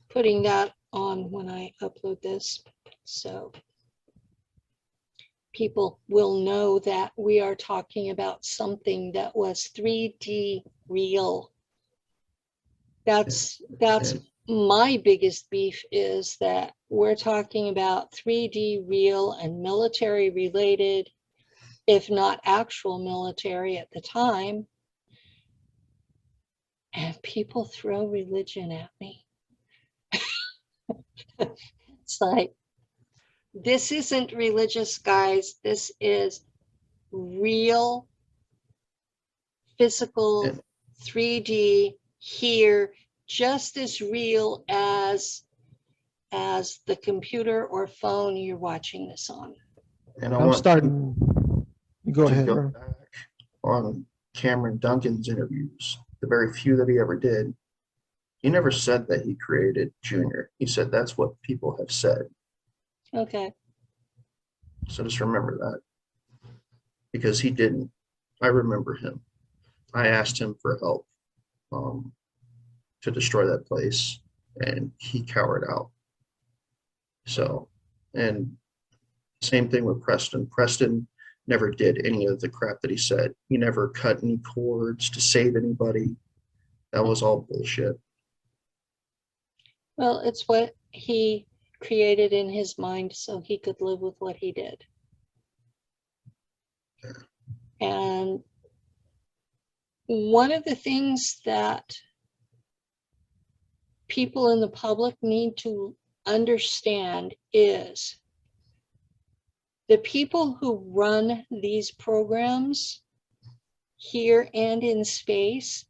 putting that on when I upload this, so people will know that we are talking about something that was 3D real. That's my biggest beef, is that we're talking about 3D real and military related, if not actual military at the time. And people throw religion at me. It's like, this isn't religious, guys. This is real, physical, 3D here, just as real as the computer or phone you're watching this on. And I'm starting. Go ahead. Go back on Cameron Duncan's interviews, the very few that he ever did. He never said that he created Junior. He said that's what people have said. Okay. So just remember that, because he didn't. I remember him. I asked him for help to destroy that place, and he cowered out. So, and same thing with Preston. Preston never did any of the crap that he said. He never cut any cords to save anybody. That was all bullshit. Well, it's what he created in his mind so he could live with what he did. And one of the things that people in the public need to understand is the people who run these programs here and in space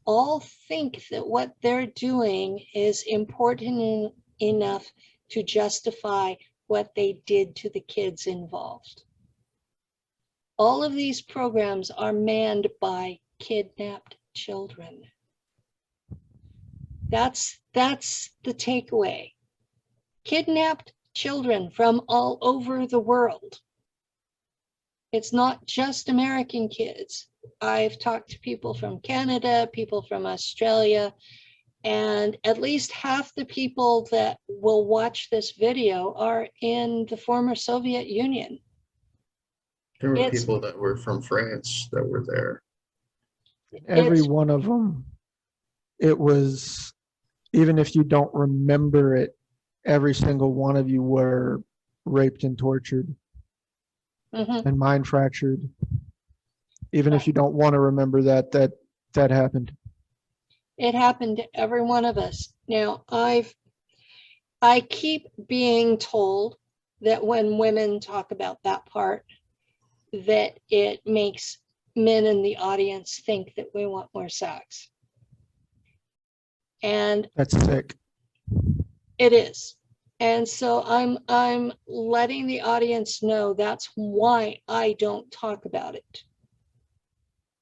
all think that what they're doing is important enough to justify what they did to the kids involved. All of these programs are manned by kidnapped children. That's the takeaway. Kidnapped children from all over the world. It's not just American kids. I've talked to people from Canada, people from Australia, and at least half the people that will watch this video are in the former Soviet Union. There were people that were from France that were there. Every one of them, it was, even if you don't remember it, every single one of you were raped and tortured and mind fractured. Even if you don't want to remember that happened. It happened to every one of us. Now, I keep being told that when women talk about that part, that it makes men in the audience think that we want more sex. And that's sick. It is. And so I'm letting the audience know that's why I don't talk about it.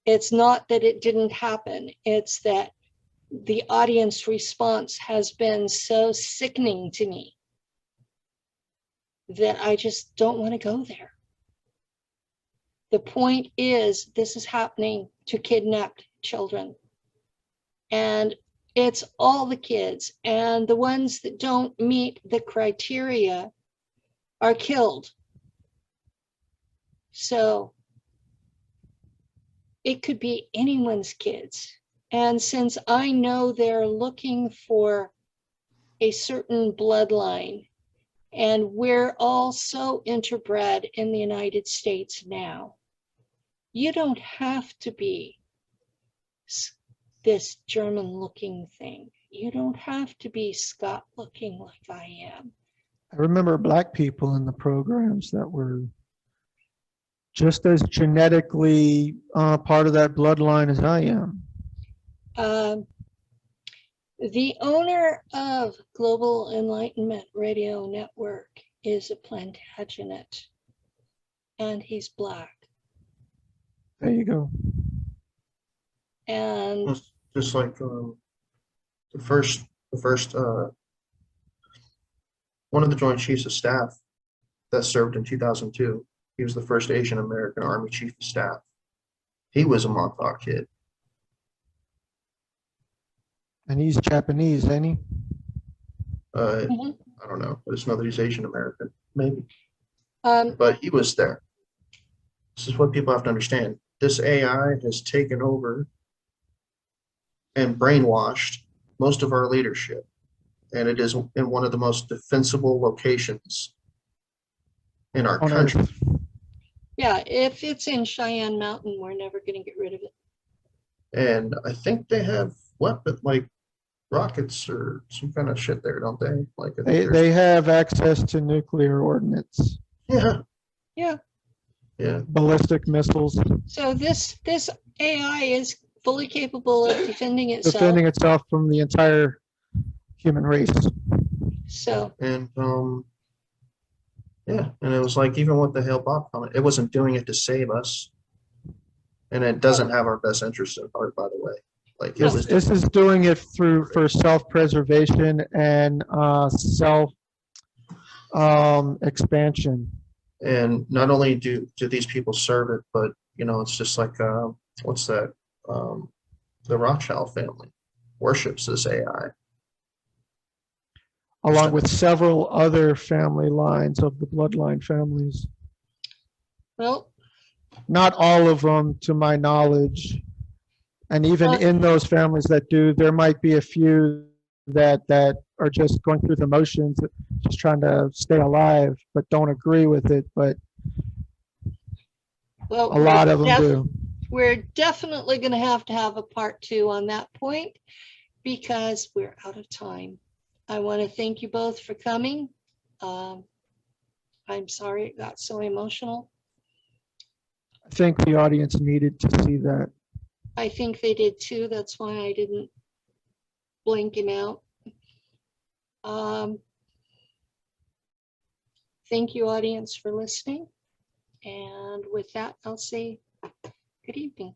It's not that it didn't happen. It's that the audience response has been so sickening to me that I just don't want to go there. The point is, this is happening to kidnapped children. And it's all the kids, and the ones that don't meet the criteria are killed. So it could be anyone's kids. And since I know they're looking for a certain bloodline, and we're all so interbred in the United States now, you don't have to be this German looking thing. You don't have to be Scott looking like I am. I remember Black people in the programs that were just as genetically part of that bloodline as I am. The owner of Global Enlightenment Radio Network is a Plantagenet, and he's Black. There you go. And Just like the first one of the Joint Chiefs of Staff that served in 2002. He was the first Asian American Army Chief of Staff. He was a Montauk kid. And he's Japanese, ain't he? I don't know. I just know that he's Asian American, maybe. um, But he was there. This is what people have to understand. This AI has taken over and brainwashed most of our leadership. And it is in one of the most defensible locations in our On country. Earth. yeah, if it's in Cheyenne Mountain, we're never going to get rid of it. And I think they have weapons like rockets or some kind of shit there, don't they? Like I think They have access to nuclear ordnance, yeah, Yeah. yeah. ballistic missiles, So this AI is fully capable of defending itself. defending itself from the entire human race. So And yeah, and it was like even with the Hale Bopp comment, it wasn't doing it to save us. And it doesn't have our best interest at heart, by the way. Like it was This is doing it for self-preservation and self expansion. and not only do these people serve it, but you know, it's just like what's that? The Rothschild family worships this AI. Along with several other family lines of the bloodline families. well, Not all of them, to my knowledge. And even in those families that do, there might be a few that are just going through the motions, just trying to stay alive, but don't agree with it. But well, a lot of them do. We're definitely going to have a part 2 on that point because we're out of time. I want to thank you both for coming. I'm sorry it got so emotional. I think the audience needed to see that. I think they did too. That's why I didn't blink him out. Thank you, audience, for listening. And with that, I'll say good evening.